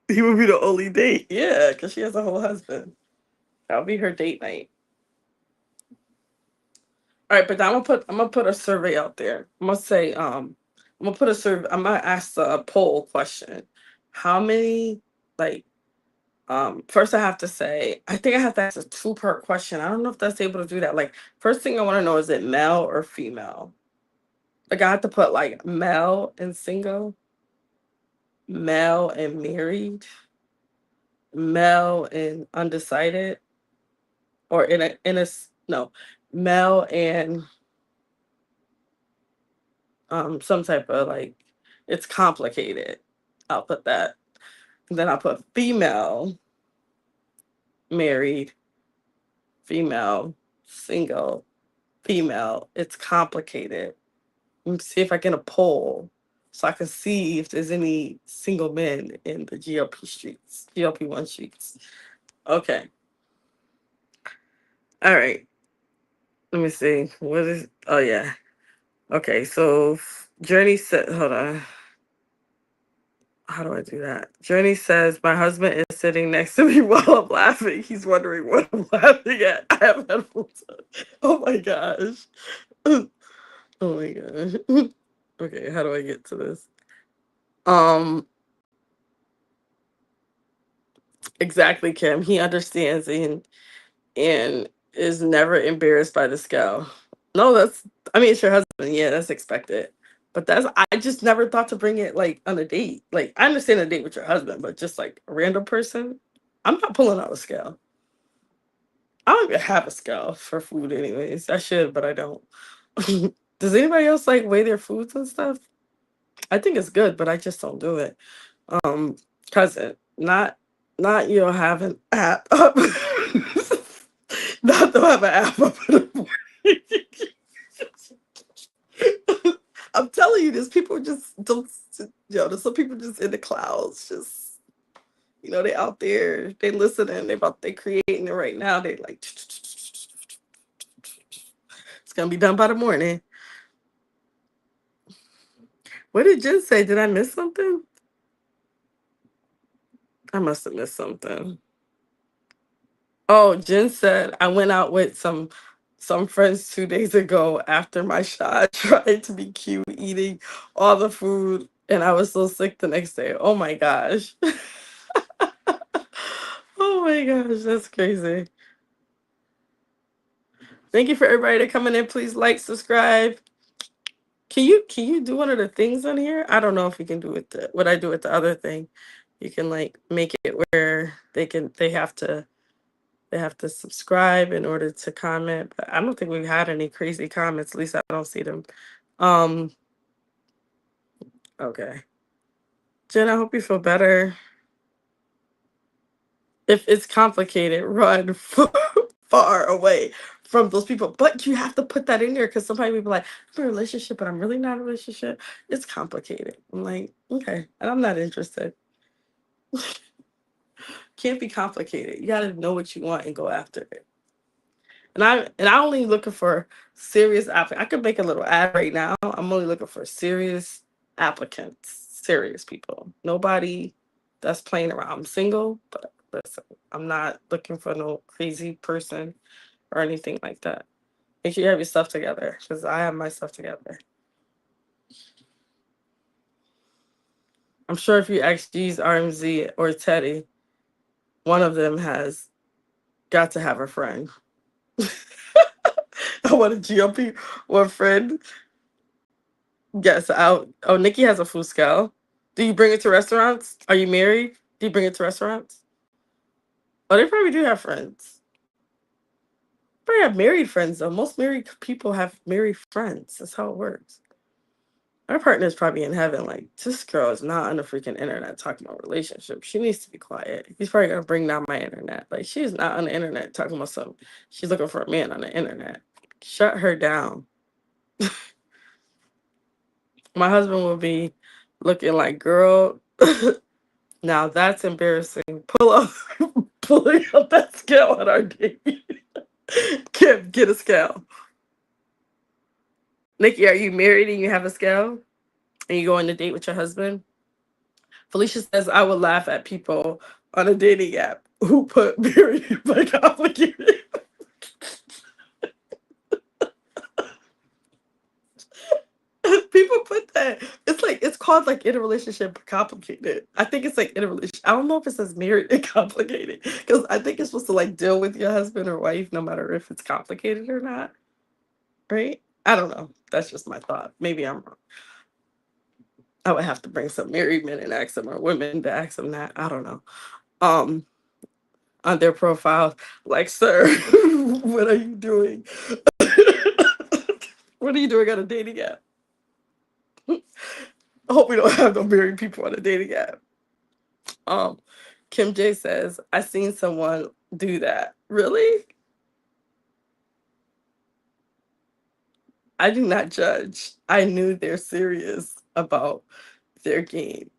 he would be the only date. Yeah, because she has a whole husband. That'll be her date night. All right, but I'm gonna put a survey out there. I'm gonna say I'm gonna put a survey. I'm gonna ask a poll question. How many like first I have to say, I think I have to ask a two-part question. I don't know if that's able to do that. Like, first thing I want to know, is it male or female? Like, I have to put like male and single, male and married, male and undecided, or no, male and some type of like it's complicated. I'll put that. And then I'll put female, married, female, single, female. It's complicated. Let me see if I get a poll so I can see if there's any single men in the GLP streets, GLP-1 streets. Okay. All right. Let me see. What is, oh, yeah. Okay. So Journey said, hold on. How do I do that? Journey says, my husband is sitting next to me while I'm laughing. He's wondering what I'm laughing at. I have headphones on. Oh my gosh. Oh my gosh. Okay. How do I get to this? Um, exactly, Kim. He understands and is never embarrassed by the scale. No, I mean, it's your husband. Yeah, that's expected. But I just never thought to bring it like on a date. Like, I understand a date with your husband, but just like a random person, I'm not pulling out a scale. I don't even have a scale for food, anyways. I should, but I don't. Does anybody else like weigh their foods and stuff? I think it's good, but I just don't do it. Um, Cousin, not you'll have an app up. Not to have an app up in the morning. I'm telling you, there's people just don't. There's some people just in the clouds, just they out there, they listening, they creating it right now. They like it's gonna be done by the morning. What did Jen say? Did I miss something? I must have missed something. Oh, Jen said I went out with some friends 2 days ago after my shot, trying to be cute, eating all the food, and I was so sick the next day. Oh my gosh. Oh my gosh, that's crazy. Thank you for everybody that coming in. Please like, subscribe. Can you do one of the things on here? I don't know if you can do it what I do with the other thing. You can like make it where they have to subscribe in order to comment, but I don't think we've had any crazy comments. At least I don't see them. Um, okay. Jen, I hope you feel better. If it's complicated, run far away from those people. But you have to put that in there because somebody will be like, I'm in a relationship, but I'm really not in a relationship. It's complicated. I'm like, okay, and I'm not interested. Can't be complicated. You got to know what you want and go after it. And I only looking for serious applicants. I could make a little ad right now. I'm only looking for serious applicants, serious people. Nobody that's playing around. I'm single, but listen, I'm not looking for no crazy person or anything like that. Make sure you have your stuff together, because I have my stuff together. I'm sure if you ask G's, RMZ, or Teddy, one of them has got to have a friend. I want a GOP one friend. Yes, out. Oh, Nikki has a food scale. Do you bring it to restaurants? Are you married? Do you bring it to restaurants? Oh, they probably do have friends. Probably have married friends though. Most married people have married friends. That's how it works. Our partner is probably in heaven. Like, this girl is not on the freaking internet talking about relationships. She needs to be quiet. He's probably gonna bring down my internet. Like, she's not on the internet talking about something. She's looking for a man on the internet. Shut her down. My husband will be looking like, girl. Now that's embarrassing. Pull up, pulling up that scale on our date. Kim, get a scale. Nikki, are you married and you have a scale? And you go on a date with your husband? Felicia says, I would laugh at people on a dating app who put married by complicated. People put that. It's like, it's called like in a relationship complicated. I think it's like in a relationship. I don't know if it says married and complicated, because I think it's supposed to like deal with your husband or wife no matter if it's complicated or not. Right? I don't know. That's just my thought. Maybe I'm wrong. I would have to bring some married men and ask them, or women to ask them that. I don't know. Um, on their profiles, like, sir, what are you doing? What are you doing on a dating app? I hope we don't have no married people on a dating app. Um, Kim J says, I seen someone do that. Really? I do not judge. I knew they're serious about their games.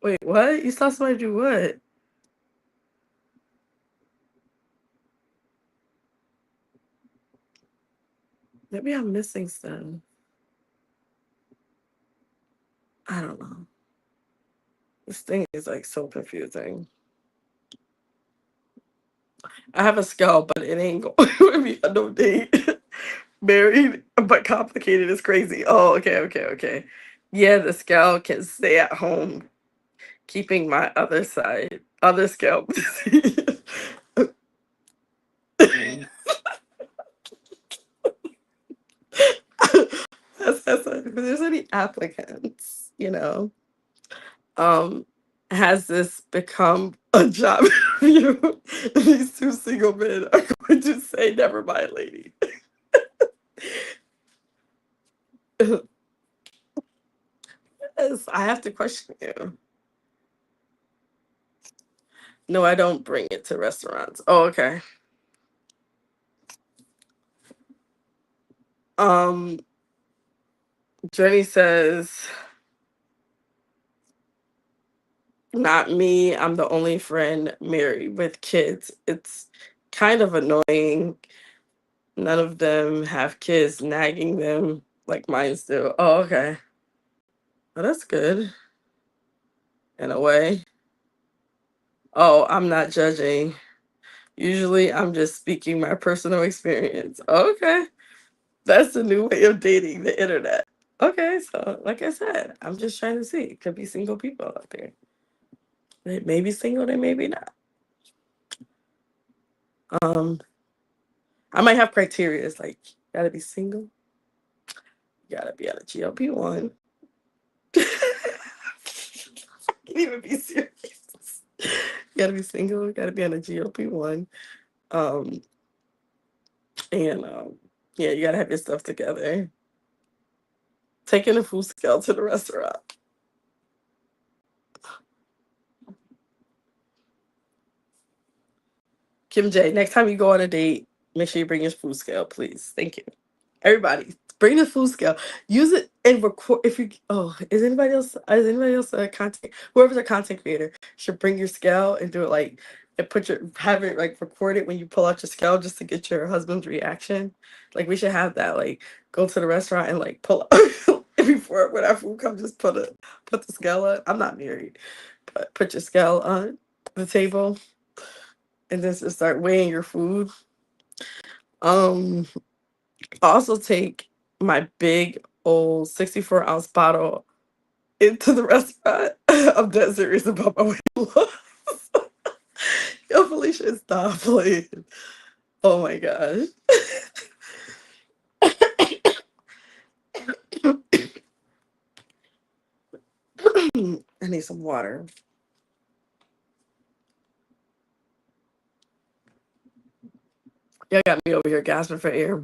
Wait, what? You saw somebody do what? Maybe I'm missing some. I don't know. This thing is like so confusing. I have a scale, but it ain't going with me on no date. Married, but complicated is crazy. Oh, okay, okay, okay. Yeah, the scale can stay at home, keeping my other scale. If there's any applicants, um, has this become a job interview? These two single men are going to say, never mind, lady. Yes, I have to question you. No, I don't bring it to restaurants. Oh, okay. Um, Jenny says, not me. I'm the only friend married with kids. It's kind of annoying. None of them have kids nagging them like mine do. Oh, okay. Well, that's good in a way. Oh, I'm not judging. Usually I'm just speaking my personal experience. Okay. That's the new way of dating, the internet. Okay, so like I said, I'm just trying to see. Could be single people out there. They may be single, they may be not. Um, I might have criteria. It's like, gotta be single, gotta be on a GLP-1. Can't even be serious. Gotta be single, gotta be on a GLP-1. Um, and yeah, you gotta have your stuff together. Taking a food scale to the restaurant. Kim J, next time you go on a date, make sure you bring your food scale, please. Thank you. Everybody, bring the food scale. Use it and record. If you is anybody else a content, whoever's a content creator should bring your scale and do it like and have it like record it when you pull out your scale just to get your husband's reaction. Like we should have that. Like go to the restaurant and like pull up before when our food comes, just put the scale on. I'm not married, but put your scale on the table and then just start weighing your food. Um, also take my big old 64-ounce bottle into the restaurant. I'm dead serious about my weight loss. Yo, Felicia, stop playing. Oh my gosh. I need some water. Y'all got me over here gasping for air.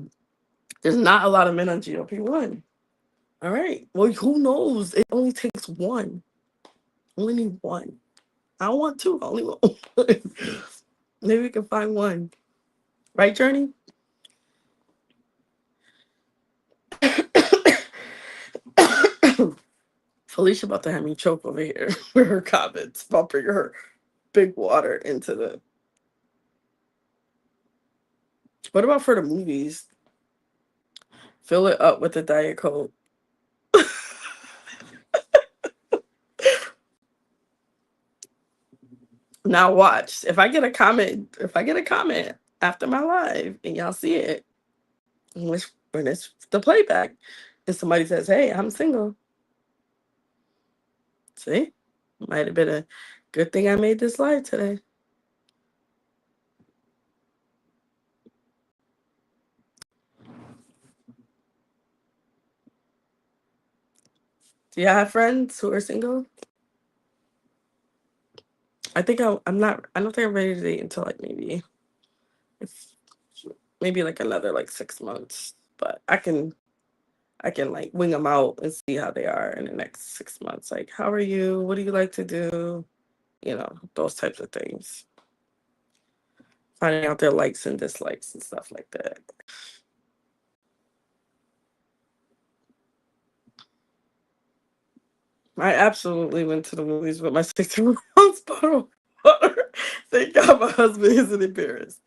There's not a lot of men on GLP-1. All right. Well, who knows? It only takes one. Only need one. I don't want two. I only want one. Maybe we can find one. Right, Journey? Felicia about to have me choke over here with her comments about bringing her big water into the. What about for the movies? Fill it up with the Diet Coke. Now watch. If I get a comment after my live and y'all see it, when it's the playback, and somebody says, "Hey, I'm single," see, might have been a good thing I made this live today. Do y'all have friends who are single? I'm not. I don't think I'm ready to date until like if, maybe like another like 6 months. But I can like wing them out and see how they are in the next 6 months. Like, how are you? What do you like to do? Those types of things. Finding out their likes and dislikes and stuff like that. I absolutely went to the movies with my 60-ounce bottle of water. Thank God my husband isn't embarrassed.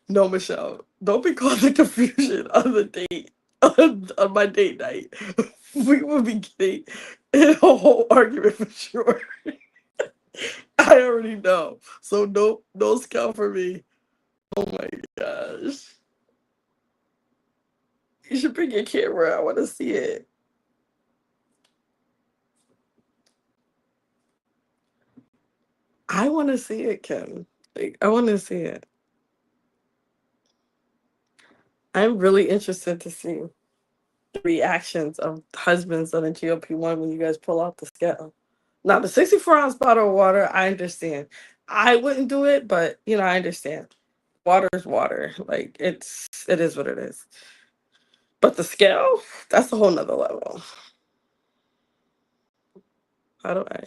No, Michelle, don't be causing confusion on the date, on my date night. We will be getting in a whole argument for sure. I already know. So no scale for me. Oh my gosh. You should bring your camera. I want to see it. I want to see it, Kim. Like, I want to see it. I'm really interested to see the reactions of husbands on a GLP-1 when you guys pull out the scale. Now, the 64-ounce bottle of water, I understand. I wouldn't do it, but I understand. Water is water. Like it is what it is. But the scale, that's a whole nother level. How do I?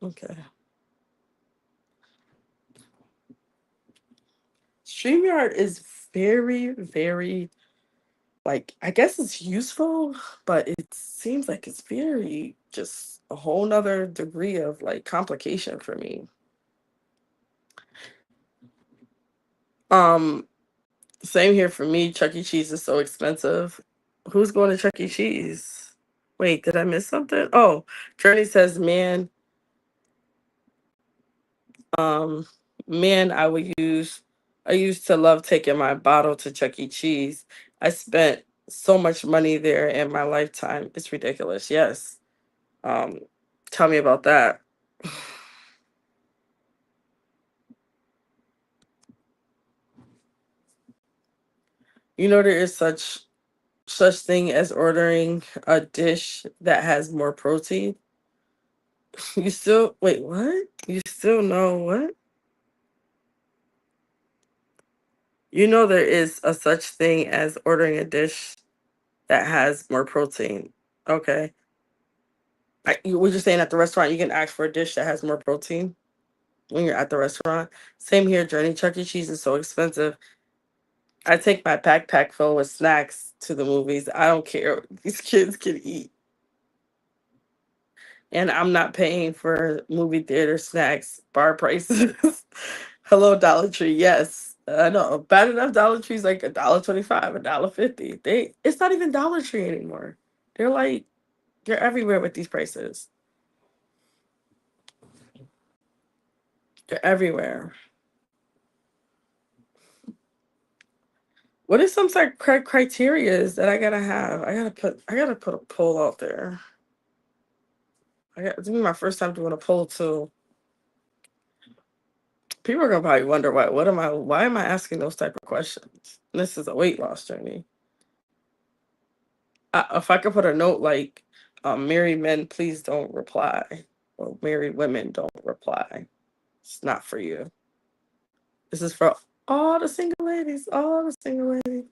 Okay. StreamYard is very, very like I guess it's useful, but it seems like it's very just a whole nother degree of like complication for me. Um, Same here for me. Chuck E. Cheese is so expensive. Who's going to Chuck E. Cheese? Wait, did I miss something? Oh, Journey says, um, man, I used to love taking my bottle to Chuck E. Cheese. I spent so much money there in my lifetime. It's ridiculous. Yes. Um, Tell me about that. There is such thing as ordering a dish that has more protein. You still wait, what? You still know what? There is a such thing as ordering a dish that has more protein. Okay. We're just saying at the restaurant you can ask for a dish that has more protein when you're at the restaurant. Same here, Journey. Chuck E. Cheese is so expensive. I take my backpack full with snacks to the movies. I don't care. These kids can eat. And I'm not paying for movie theater snacks, bar prices. Hello, Dollar Tree. Yes, I know. Bad enough Dollar Tree's like $1.25, $1.50. It's not even Dollar Tree anymore. They're like they're everywhere with these prices. They're everywhere. What is some sort of criterias that I gotta have? I gotta put a poll out there. It's gonna be my first time doing a poll too. People are gonna probably wonder why am I asking those type of questions? This is a weight loss journey. If I could put a note like, married men, please don't reply, or married women don't reply. It's not for you. This is for all the single ladies, all the single ladies.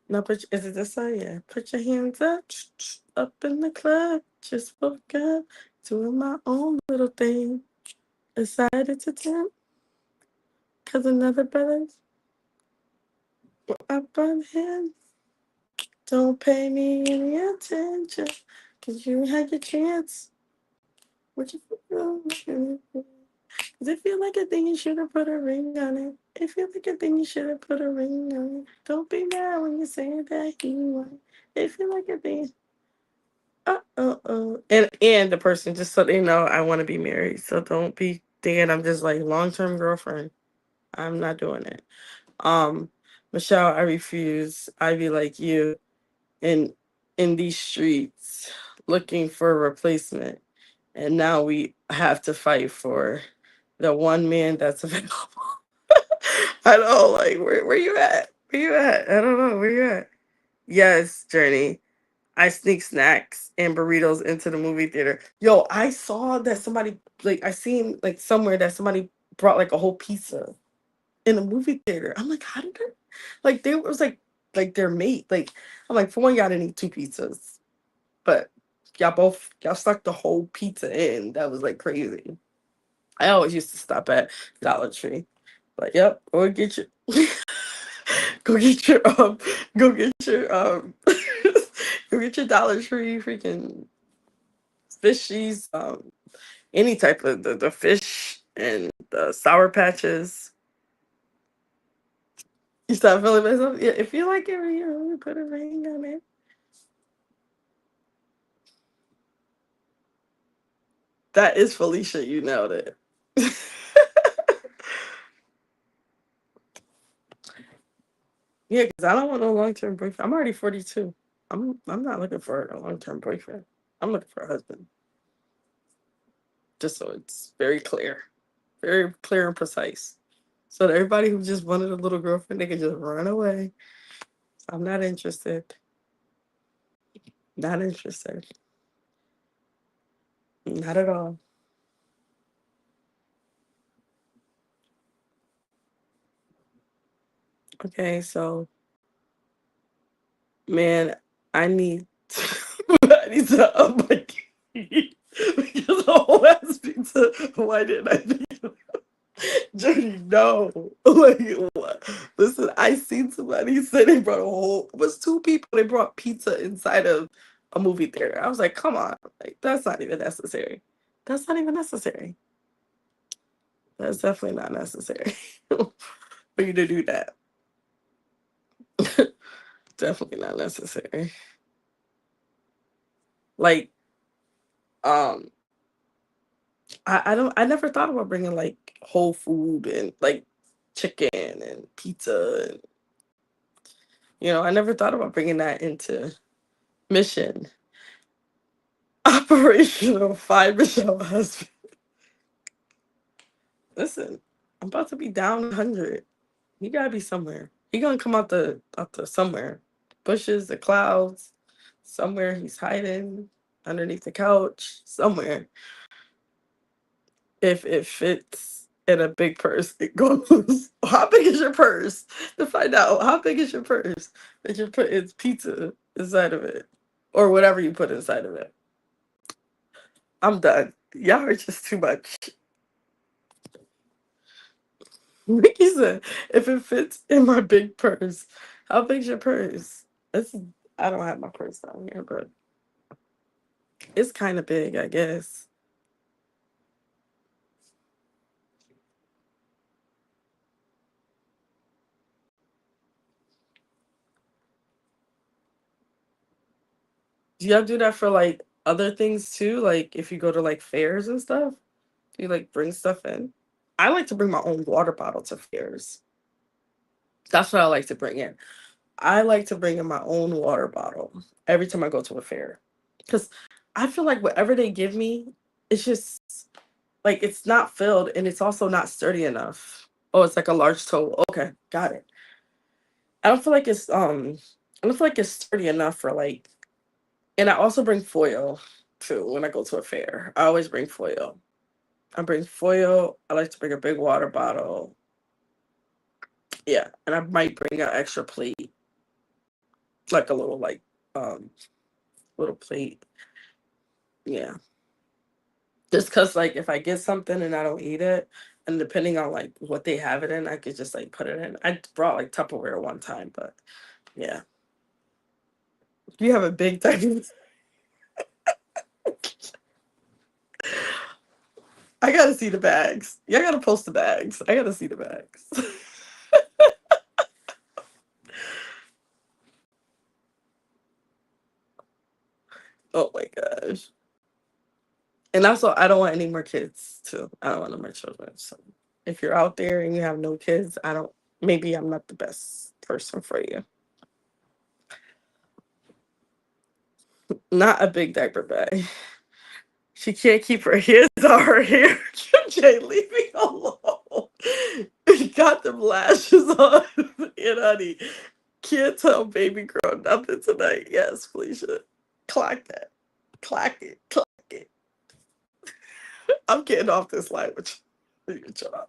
Now is it this side? Yeah. Put your hands up, up in the club. Just woke up, doing my own little thing. Decided to tempt, cause another brother's up on him. Don't pay me any attention, cause you had your chance. What you feel? Does it feel like a thing you should have put a ring on it? It feels like a thing you should have put a ring on it. Don't be mad when you say that he won. It feel like a thing. And the person, just so they know, I want to be married. So don't be thinking I'm just like long term girlfriend. I'm not doing it. Um, Michelle, I refuse. I be like you in these streets looking for a replacement, and now we have to fight for the one man that's available. I know, like where you at? Where you at? I don't know where you at. Yes, Journey. I sneak snacks and burritos into the movie theater. Yo, I saw that somebody like I seen like somewhere that somebody brought like a whole pizza in a movie theater. I'm like, how did they like they was like their mate. Like I'm like, for one, y'all didn't eat two pizzas, but y'all stuck the whole pizza in. That was like crazy. I always used to stop at Dollar Tree. Like, yep, or get your go get your go get your go get your Dollar Tree freaking fishies, any type of the fish and the sour patches. You start feeling myself. Yeah, if you like it, you put a ring on it. That is Felicia. You nailed it. Yeah, because I don't want no long term boyfriend. I'm already 42. I'm not looking for a long term boyfriend. I'm looking for a husband. Just so it's very clear and precise. So that everybody who just wanted a little girlfriend, they can just run away. I'm not interested. Not interested. Not at all. Okay, so man, I need I need to up my game because the whole ass pizza. Why didn't I think of Journey? No, like what? Listen, I seen somebody say they brought a whole. It was two people. They brought pizza inside of a movie theater. I was like, come on, like that's not even necessary. That's not even necessary. That's definitely not necessary for you to do that. Definitely not necessary. Like, um, I never thought about bringing like whole food and like chicken and pizza. And, I never thought about bringing that into mission. Operational find Michelle husband. Listen, I'm about to be down 100. He gotta be somewhere. He gonna come out the somewhere. Bushes, the clouds, somewhere he's hiding underneath the couch, somewhere. If it fits in a big purse, it goes. How big is your purse? To find out how big is your purse that you're putting pizza inside of it, or whatever you put inside of it. I'm done. Y'all are just too much. Mickey said, if it fits in my big purse, how big's your purse? This is, I don't have my purse down here, but It's kind of big, I guess. Do y'all do that for like other things too? Like if you go to like fairs and stuff, do you like bring stuff in? I like to bring my own water bottle to fairs. That's what I like to bring in. I like to bring in my own water bottle every time I go to a fair. Because I feel like whatever they give me, it's just like it's not filled and it's also not sturdy enough. Oh, it's like a large toe. Okay, got it. I don't feel like I don't feel like it's sturdy enough for like, and I also bring foil too when I go to a fair. I always bring foil. I bring foil. I like to bring a big water bottle. Yeah, and I might bring an extra plate, like a little um little plate. Yeah, just cause like if I get something and I don't eat it, and depending on like what they have it in, I could just like put it in. I brought like Tupperware one time, but yeah, you have a big thing. I gotta see the bags. Yeah, I gotta post the bags. I gotta see the bags. Oh my gosh. And also, I don't want any more kids too. I don't want any more children. So if you're out there and you have no kids, I don't. Maybe I'm not the best person for you. Not a big diaper bag. She can't keep her hands on her hair. Jay, leave me alone. Got them lashes on. And honey, can't tell baby girl nothing tonight. Yes, Felicia. Clock that. Clock it. Clock it. I'm getting off this line with you. Child.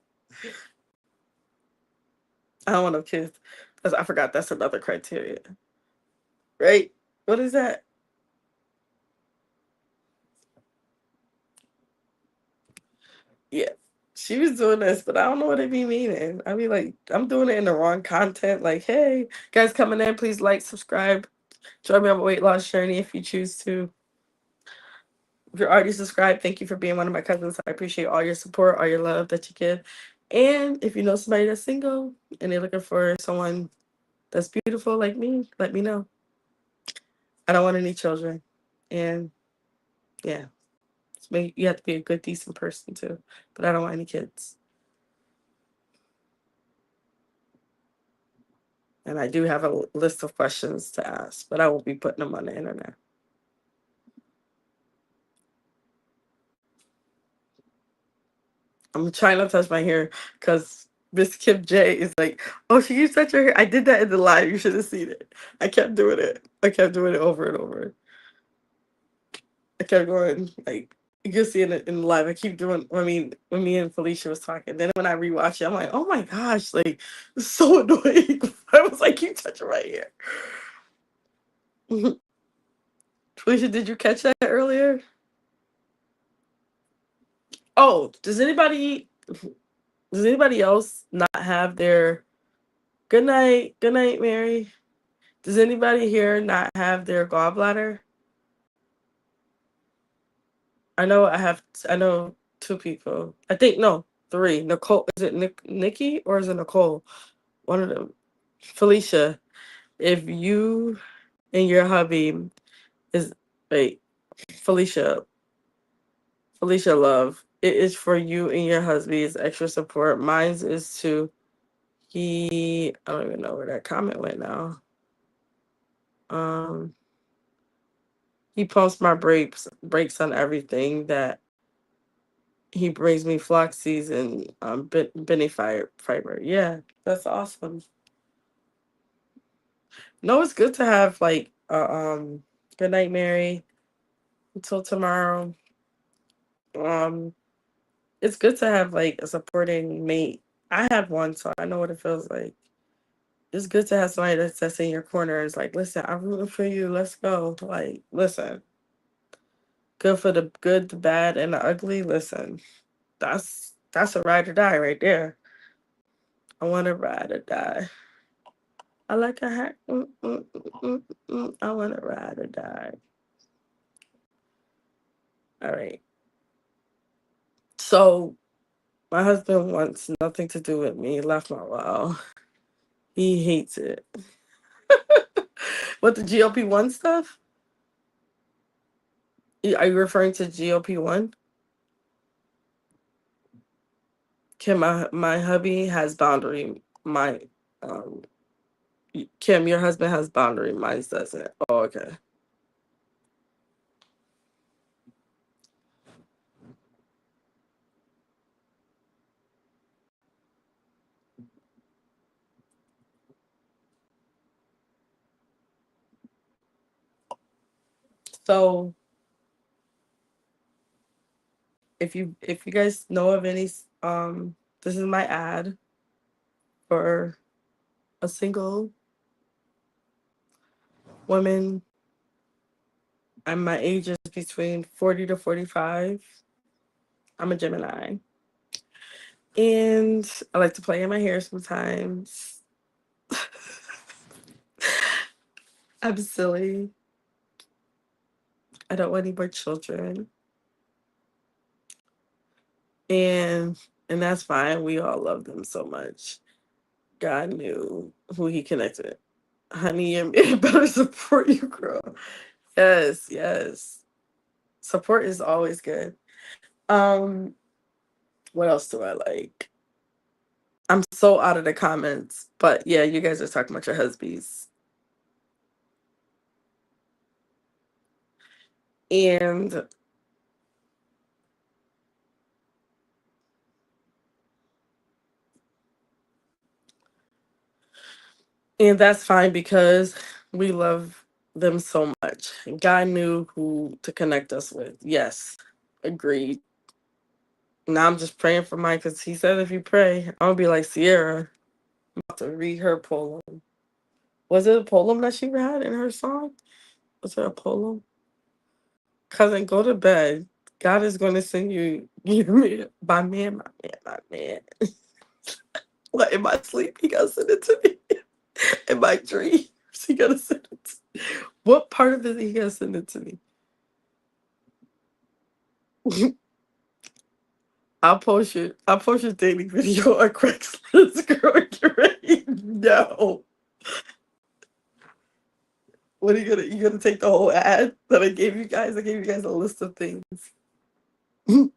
I don't want no kids. I forgot that's another criteria. Right? What is that? Yeah. She was doing this, but I don't know what it be meaning. I mean, like, I'm doing it in the wrong content. Like, hey, guys coming in, please like, subscribe, join me on my weight loss journey if you choose to. If you're already subscribed, thank you for being one of my cousins. I appreciate all your support, all your love that you give. And if you know somebody that's single and they're looking for someone that's beautiful like me, let me know. I don't want any children. And yeah, you have to be a good, decent person too. But I don't want any kids. And I do have a list of questions to ask, but I won't be putting them on the internet. I'm trying not to touch my hair because Miss Kim J is like, oh, should you touch your hair? I did that in the live. You should have seen it. I kept doing it. I kept doing it over and over. I kept going like you can see in the live. I keep doing. I mean, when me and Felicia was talking, then when I rewatch it, I'm like, oh my gosh, like it's so annoying. I was like, keep touching my hair. Felicia, did you catch that earlier? Oh, does anybody else not have their good night, Mary? Does anybody here not have their gallbladder? I know two people. I think no, three. Nicole, is it Nikki or is it Nicole? One of them. Felicia, if you and your hubby is wait, Felicia, Felicia love. It is for you and your husband's extra support. Mine's is to I don't even know where that comment went now. Um he pumps my brakes on everything that he brings me flax seeds and Benny fiber. Yeah, that's awesome. No, it's good to have like good night, Mary. Until tomorrow. Um, it's good to have like a supporting mate. I have one, so I know what it feels like. It's good to have somebody that's in your corner. It's like, listen, I'm rooting for you. Let's go. Like, listen, good for the good, the bad, and the ugly. Listen, that's a ride or die right there. I want to ride or die. I like a hack. I want to ride or die. All right. So my husband wants nothing to do with me. Left my wow. He hates it. What the GLP-1 stuff? Are you referring to GLP-1? Kim, my hubby has boundary. My um Kim, your husband has boundary. Mine doesn't. Oh, okay. So if you guys know of any this is my ad for a single woman, and my age is between 40 to 45. I'm a Gemini. And I like to play in my hair sometimes. I'm silly. I don't want any more children. And and that's fine. We all love them so much. God knew who he connected. Honey, you better support you, girl. Yes, yes. Support is always good. Um, what else do I like? I'm so out of the comments, but yeah, you guys are talking about your husbands. And and that's fine because we love them so much. God knew who to connect us with. Yes, agreed. Now I'm just praying for mine because he said if you pray, I'm gonna be like Sierra. I'm about to read her poem. Was it a poem that she had in her song? Was it a poem? Cousin, go to bed. God is going to send you, you man, my man, my man, my man. What, in my sleep, he got to send it to me. In my dreams, he got to send it to me. What part of it he got to send it to me? I'll post your daily video on Craigslist, girl. Get ready. No. What are you gonna take the whole ad that I gave you guys? I gave you guys a list of things. In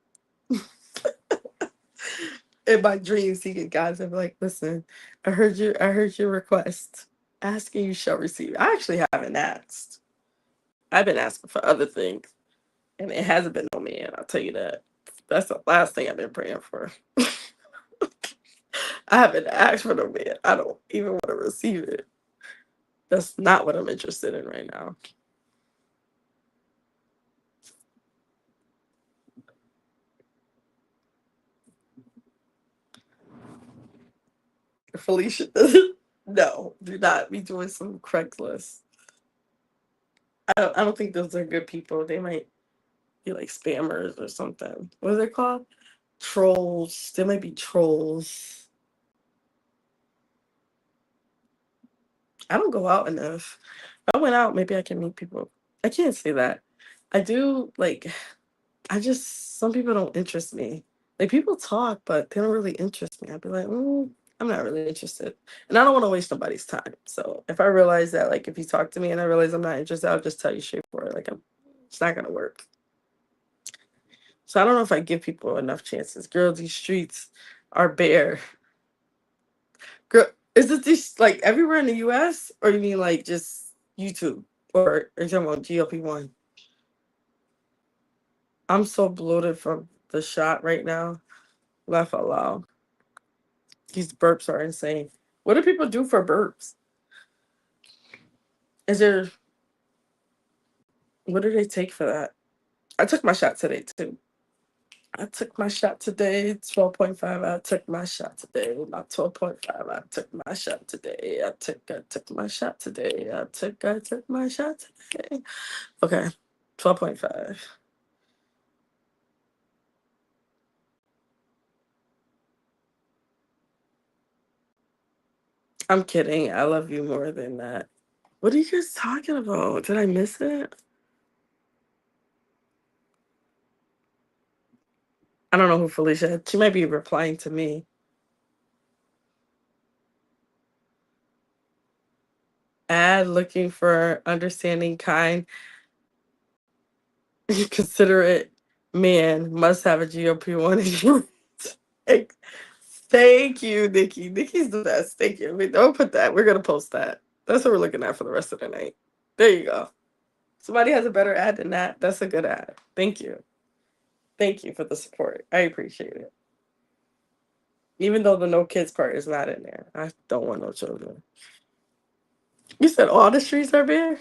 my dreams, he get guys that be like, listen, I heard your request. Asking you shall receive. I actually haven't asked. I've been asking for other things. And it hasn't been no man, I'll tell you that. That's the last thing I've been praying for. I haven't asked for no man. I don't even want to receive it. That's not what I'm interested in right now. Felicia doesn't. No, do not be doing some Craigslist. I don't think those are good people. They might be like spammers or something. What are they called? Trolls. They might be trolls. I don't go out enough. If I went out, maybe I can meet people. I can't say that. I do like I just some people don't interest me. Like people talk, but they don't really interest me. I'd be like, I'm not really interested, and I don't want to waste nobody's time. So if I realize that, like, if you talk to me and I realize I'm not interested, I'll just tell you straightforward. Like, it's not gonna work. So I don't know if I give people enough chances. Girl, these streets are bare. Girl, is it this like everywhere in the U.S. or you mean like just YouTube or are you talking about GLP-1? I'm so bloated from the shot right now. Laugh out loud. These burps are insane. What do people do for burps? Is there what do they take for that? I took my shot today too. I took my shot today, 12.5. I took my shot today. Not 12.5. I took my shot today. I took my shot today. I took my shot today. Okay. 12.5. I'm kidding. I love you more than that. What are you guys talking about? Did I miss it? I don't know who Felicia. She might be replying to me. Ad looking for understanding, kind, considerate man must have a GOP1. Thank you, Nikki. Nikki's the best. Thank you. Don't put that. We're gonna post that. That's what we're looking at for the rest of the night. There you go. Somebody has a better ad than that. That's a good ad. Thank you. Thank you for the support. I appreciate it. Even though the no kids part is not in there. I don't want no children. You said all the streets are bare?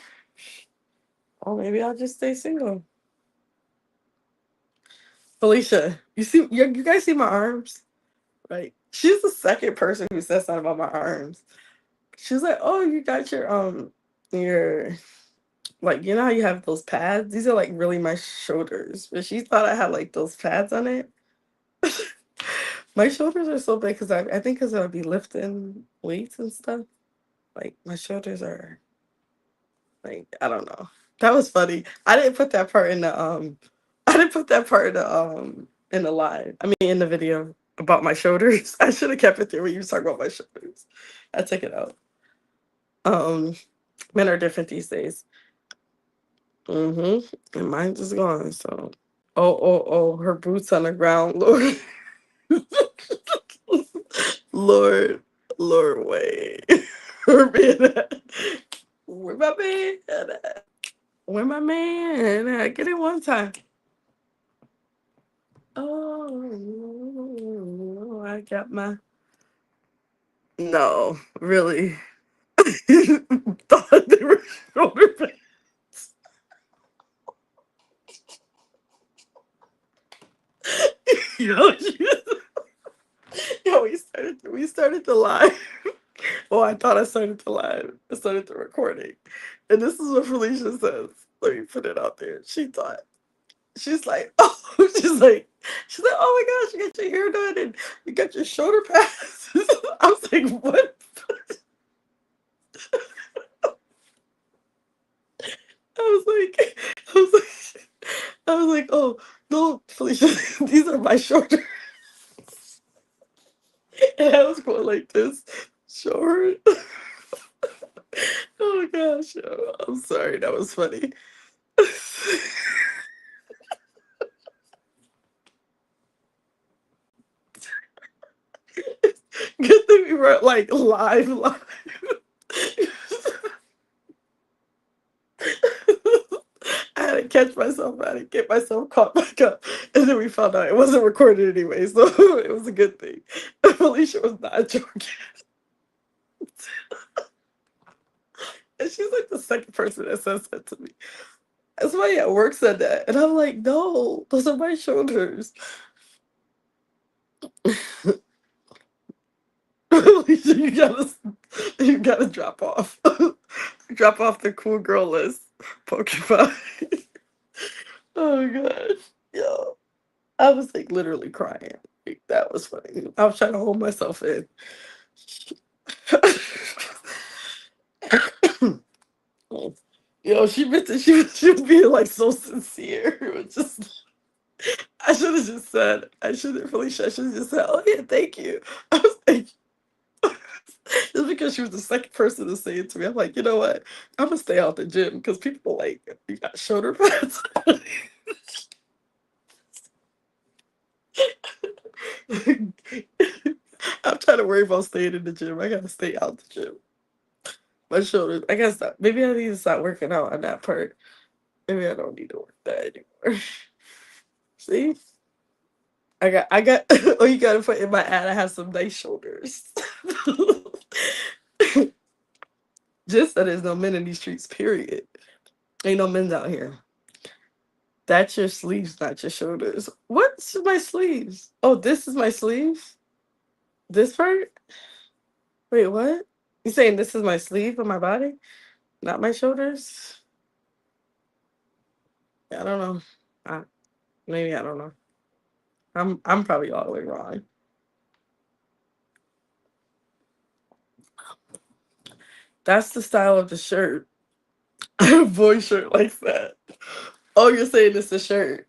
Oh, maybe I'll just stay single. Felicia, you guys see my arms? Right. She's the second person who said something about my arms. She was like, "Oh, you got your like you know how you have those pads? These are like really my shoulders." But she thought I had like those pads on it. My shoulders are so big because I think because I'll be lifting weights and stuff. Like my shoulders are like I don't know. That was funny. I didn't put that part in the I didn't put that part in the live. I mean in the video about my shoulders. I should have kept it there when you was talking about my shoulders. I took it out. Um Men are different these days. And mine just gone, so oh, her boots on the ground, Lord. Lord, Lord, wait. Her being where my man at? Where my man at? Get it one time. Oh, I got my. No, really. Thought they were shoulder pads. Yo, yo, we started the live. Oh, I thought I started the live. I started the recording. And this is what Felicia says. Let me put it out there. She's like, oh, she's like, oh my gosh, you got your hair done and you got your shoulder pads. I was like, what? I was like, I was like, oh no, Felicia, these are my shoulders. And I was going like this, short. Oh gosh, oh, I'm sorry, that was funny. Good thing we were like live. I had to catch myself. I had to get myself caught back up. And then we found out it wasn't recorded anyway, so it was a good thing. Felicia was not joking. And she's like the second person that says that to me. Somebody at work said that. And I'm like, no, those are my shoulders. Felicia, you gotta drop off. Drop off the cool girl list. Pokemon. Oh gosh. Yo. I was like literally crying. Like, that was funny. I was trying to hold myself in. Yo, she meant to, she was being like so sincere. It was just I should have just said Felicia, I should have just said, oh yeah, thank you. I was like just because she was the second person to say it to me, I'm like, you know what? I'm gonna stay out the gym because people are like, you got shoulder pads. I'm trying to worry about staying in the gym. I gotta stay out the gym. My shoulders. I guess that maybe I need to stop working out on that part. Maybe I don't need to work that anymore. See, I got. Oh, you gotta put in my ad. I have some nice shoulders. Just that there's no men in these streets. Period. Ain't no men's out here. That's your sleeves, not your shoulders. What's my sleeves? Oh, this is my sleeves. This part. Wait, what? You saying this is my sleeve of my body, not my shoulders? I don't know. I, maybe I don't know. I'm probably all the way wrong. That's the style of the shirt. A boy shirt like that. Oh, you're saying it's a shirt.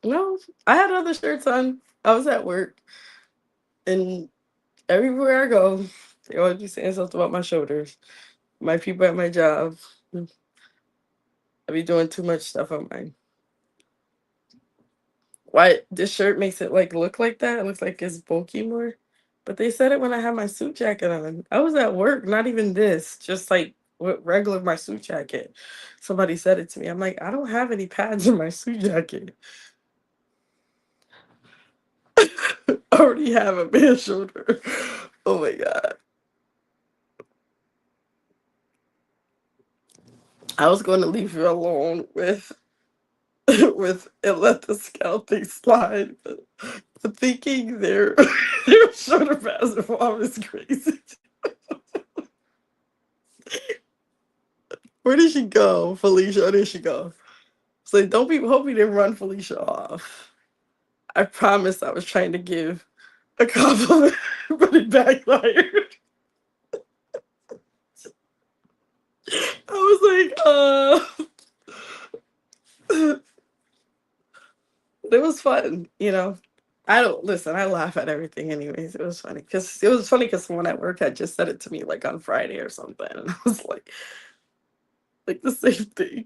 No, I had other shirts on. I was at work, and everywhere I go, they always be saying something about my shoulders. My people at my job, I be doing too much stuff on mine. Why this shirt makes it like look like that? It looks like it's bulky more. But they said it when I had my suit jacket on. I was at work, not even this, just like with regular my suit jacket. Somebody said it to me. I'm like, I don't have any pads in my suit jacket. I already have a bare shoulder. Oh my god. I was going to leave you alone with with and let the scout thing slide, but thinking their shoulder pads are mom is crazy. Where did she go, Felicia? Where did she go? It's like, don't be hope we didn't run Felicia off. I promised I was trying to give a compliment, but it backfired. I was like, it was fun, you know. I don't listen. I laugh at everything, anyways. It was funny because someone at work had just said it to me like on Friday or something, and I was like the same thing.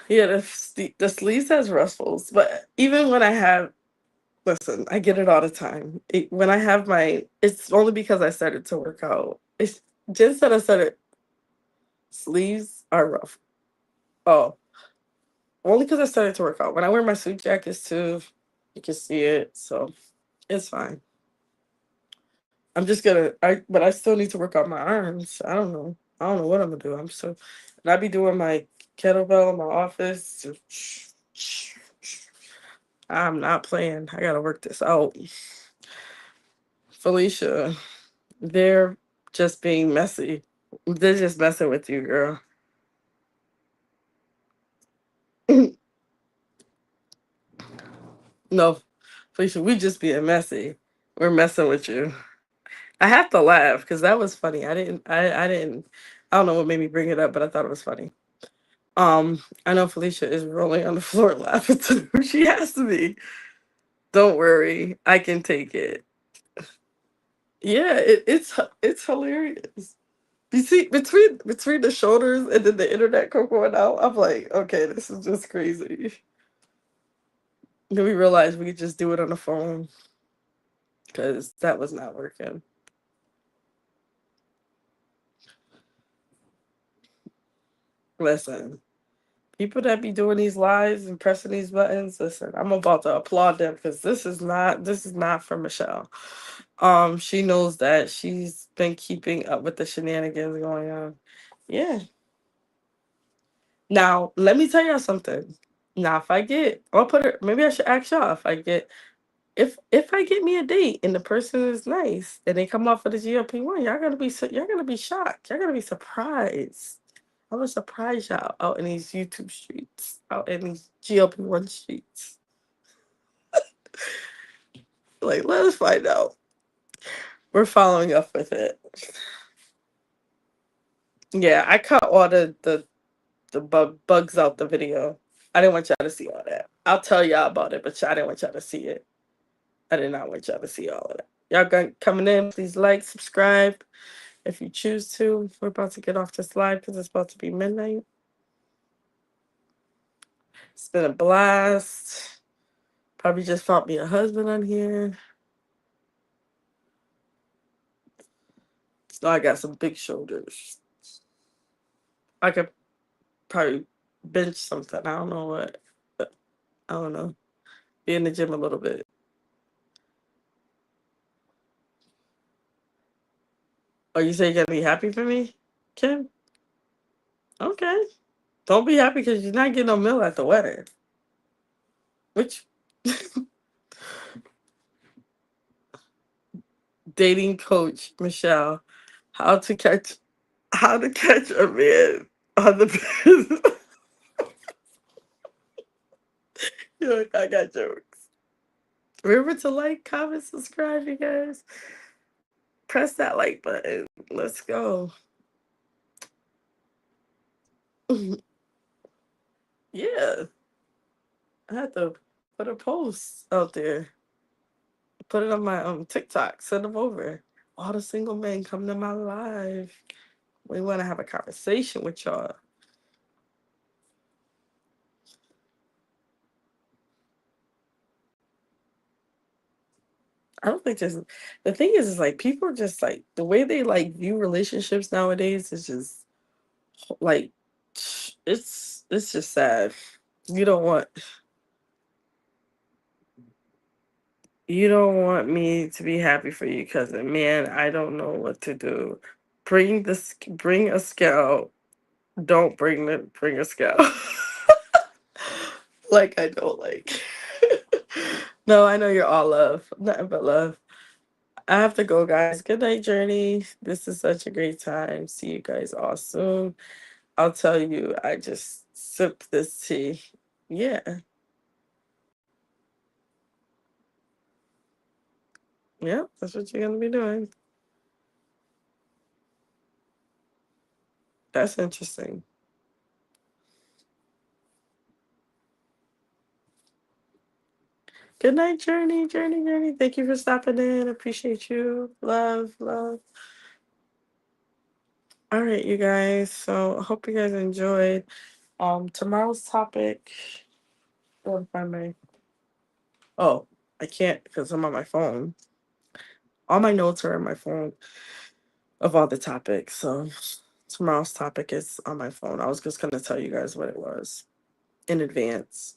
Yeah, the sleeves has ruffles, but even when I have, listen, I get it all the time. When I have my, it's only because I started to work out. It's Jen said I started sleeves are rough. Oh, only because I started to work out. When I wear my suit jackets too, you can see it, so it's fine. I'm just gonna, but I still need to work out my arms. I don't know. I don't know what I'm gonna do. And I be doing my kettlebell in my office. I'm not playing. I gotta work this out. Felicia, they're just being messy. They're just messing with you, girl. No, Felicia, we just being messy. We're messing with you. I have to laugh because that was funny. I don't know what made me bring it up, but I thought it was funny. I know Felicia is rolling on the floor laughing too. She has to be. Don't worry, I can take it. Yeah, it's hilarious. You see, between the shoulders and then the internet come going out, I'm like, okay, this is just crazy. Then we realized we could just do it on the phone because that was not working. Listen, people that be doing these lives and pressing these buttons, listen, I'm about to applaud them because this is not for Michelle. She knows that she's been keeping up with the shenanigans going on. Yeah. Now, let me tell y'all something. Now, if I get, I'll put it. Maybe I should ask y'all if I get, if I get me a date and the person is nice and they come off of the GLP-1, y'all gonna be shocked. Y'all gonna be surprised. I'm gonna surprise y'all out in these YouTube streets, out in these GLP-1 streets. Like, let us find out. We're following up with it. Yeah, I cut all the bugs out the video. I didn't want y'all to see all that. I'll tell y'all about it, but I didn't want y'all to see it. I did not want y'all to see all of that. Y'all coming in, please like, subscribe if you choose to. We're about to get off this live because it's about to be midnight. It's been a blast. Probably just found me a husband on here. So I got some big shoulders. I could probably bench something. I don't know what. But I don't know. Be in the gym a little bit. Oh, you say you're gonna be happy for me, Kim? Okay. Don't be happy because you're not getting no meal at the wedding. Which dating coach Michelle, how to catch how to catch a man on the bed. I got jokes. Remember to like, comment, subscribe, you guys. Press that like button. Let's go. Yeah. I had to put a post out there, put it on my TikTok, send them over. All the single men come to my live. We want to have a conversation with y'all. I don't think there's the thing is like people are just like the way they like view relationships nowadays is just like it's just sad. You don't want you don't want me to be happy for you, cousin. Man, I don't know what to do. Bring a scout. Don't bring a scout. Like I don't like. No, I know you're all love. Nothing but love. I have to go, guys. Good night, Journey. This is such a great time. See you guys all soon. I'll tell you, I just sipped this tea. Yeah, yeah, that's what you're gonna be doing. That's interesting. Good night, Journey, Journey, Journey. Thank you for stopping in. Appreciate you. Love, love. All right, you guys. So I hope you guys enjoyed. Tomorrow's topic. Go find my. Oh, I can't because I'm on my phone. All my notes are on my phone of all the topics. So tomorrow's topic is on my phone. I was just gonna tell you guys what it was in advance.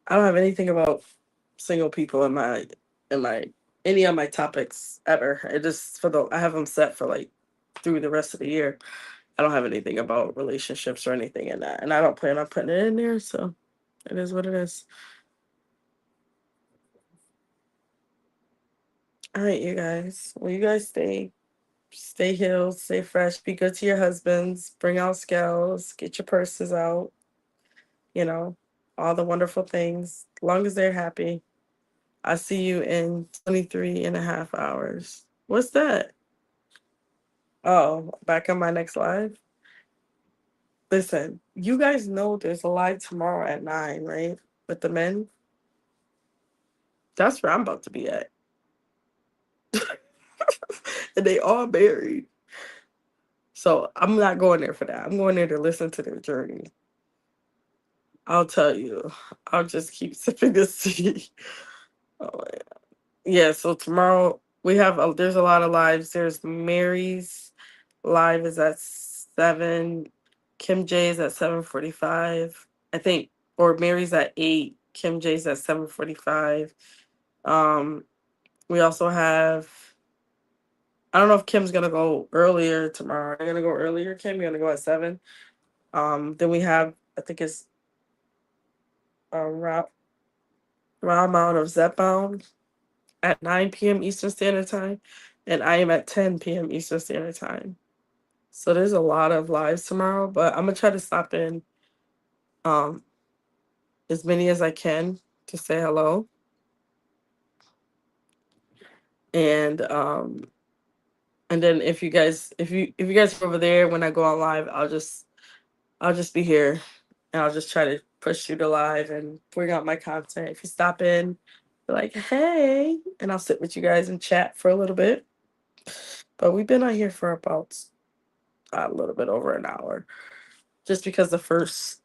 I don't have anything about single people in my any of my topics ever. It just for the I have them set for like through the rest of the year. I don't have anything about relationships or anything in that, and I don't plan on putting it in there. So it is what it is. All right, you guys. Well, you guys stay healed, stay fresh, be good to your husbands, bring out scales, get your purses out, you know, all the wonderful things. As long as they're happy. I see you in 23 and a half hours. What's that? Oh, back on my next live? Listen, you guys know there's a live tomorrow at 9, right? With the men. That's where I'm about to be at. And they all married. So I'm not going there for that. I'm going there to listen to their journey. I'll tell you. I'll just keep sipping this tea. Oh, yeah, so tomorrow we have there's a lot of lives. There's Mary's live is at 7. Kim J is at 7:45. I think or Mary's at 8. Kim J's at 7:45. Um we also have I don't know if Kim's gonna go earlier tomorrow. Are you gonna go earlier, Kim? You're gonna go at 7. Then we have I think it's a round amount of Zepbound at 9 p.m. Eastern Standard Time, and I am at 10 p.m. Eastern Standard Time. So there's a lot of lives tomorrow, but I'm gonna try to stop in um as many as I can to say hello. And and then if you guys are over there when I go on live, I'll just be here and I'll just try to push through the live and bring out my content. If you stop in, be like, hey, and I'll sit with you guys and chat for a little bit. But we've been on here for about a little bit over an hour. Just because the first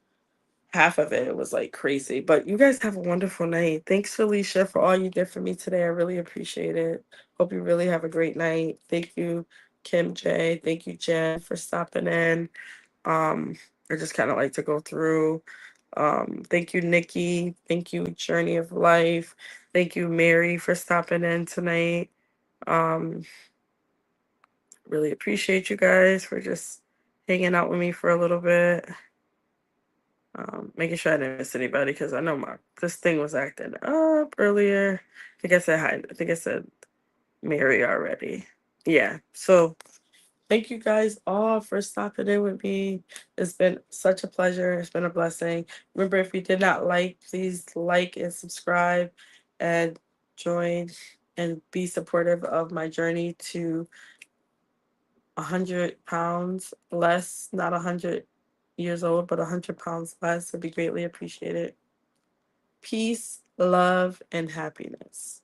half of it was like crazy. But you guys have a wonderful night. Thanks, Felicia, for all you did for me today. I really appreciate it. Hope you really have a great night. Thank you, Kim J. Thank you, Jen, for stopping in. Um, I just kind of like to go through. Thank you, Nikki. Thank you, Journey of Life. Thank you, Mary, for stopping in tonight. Um, really appreciate you guys for just hanging out with me for a little bit. Making sure I didn't miss anybody because I know my this thing was acting up earlier. I think I said hi. I think I said Mary already. Yeah. So thank you guys all for stopping in with me. It's been such a pleasure. It's been a blessing. Remember, if you did not like, please like and subscribe and join and be supportive of my journey to 100 pounds less, not 100 years old, but 100 pounds less would be greatly appreciated. Peace, love, and happiness.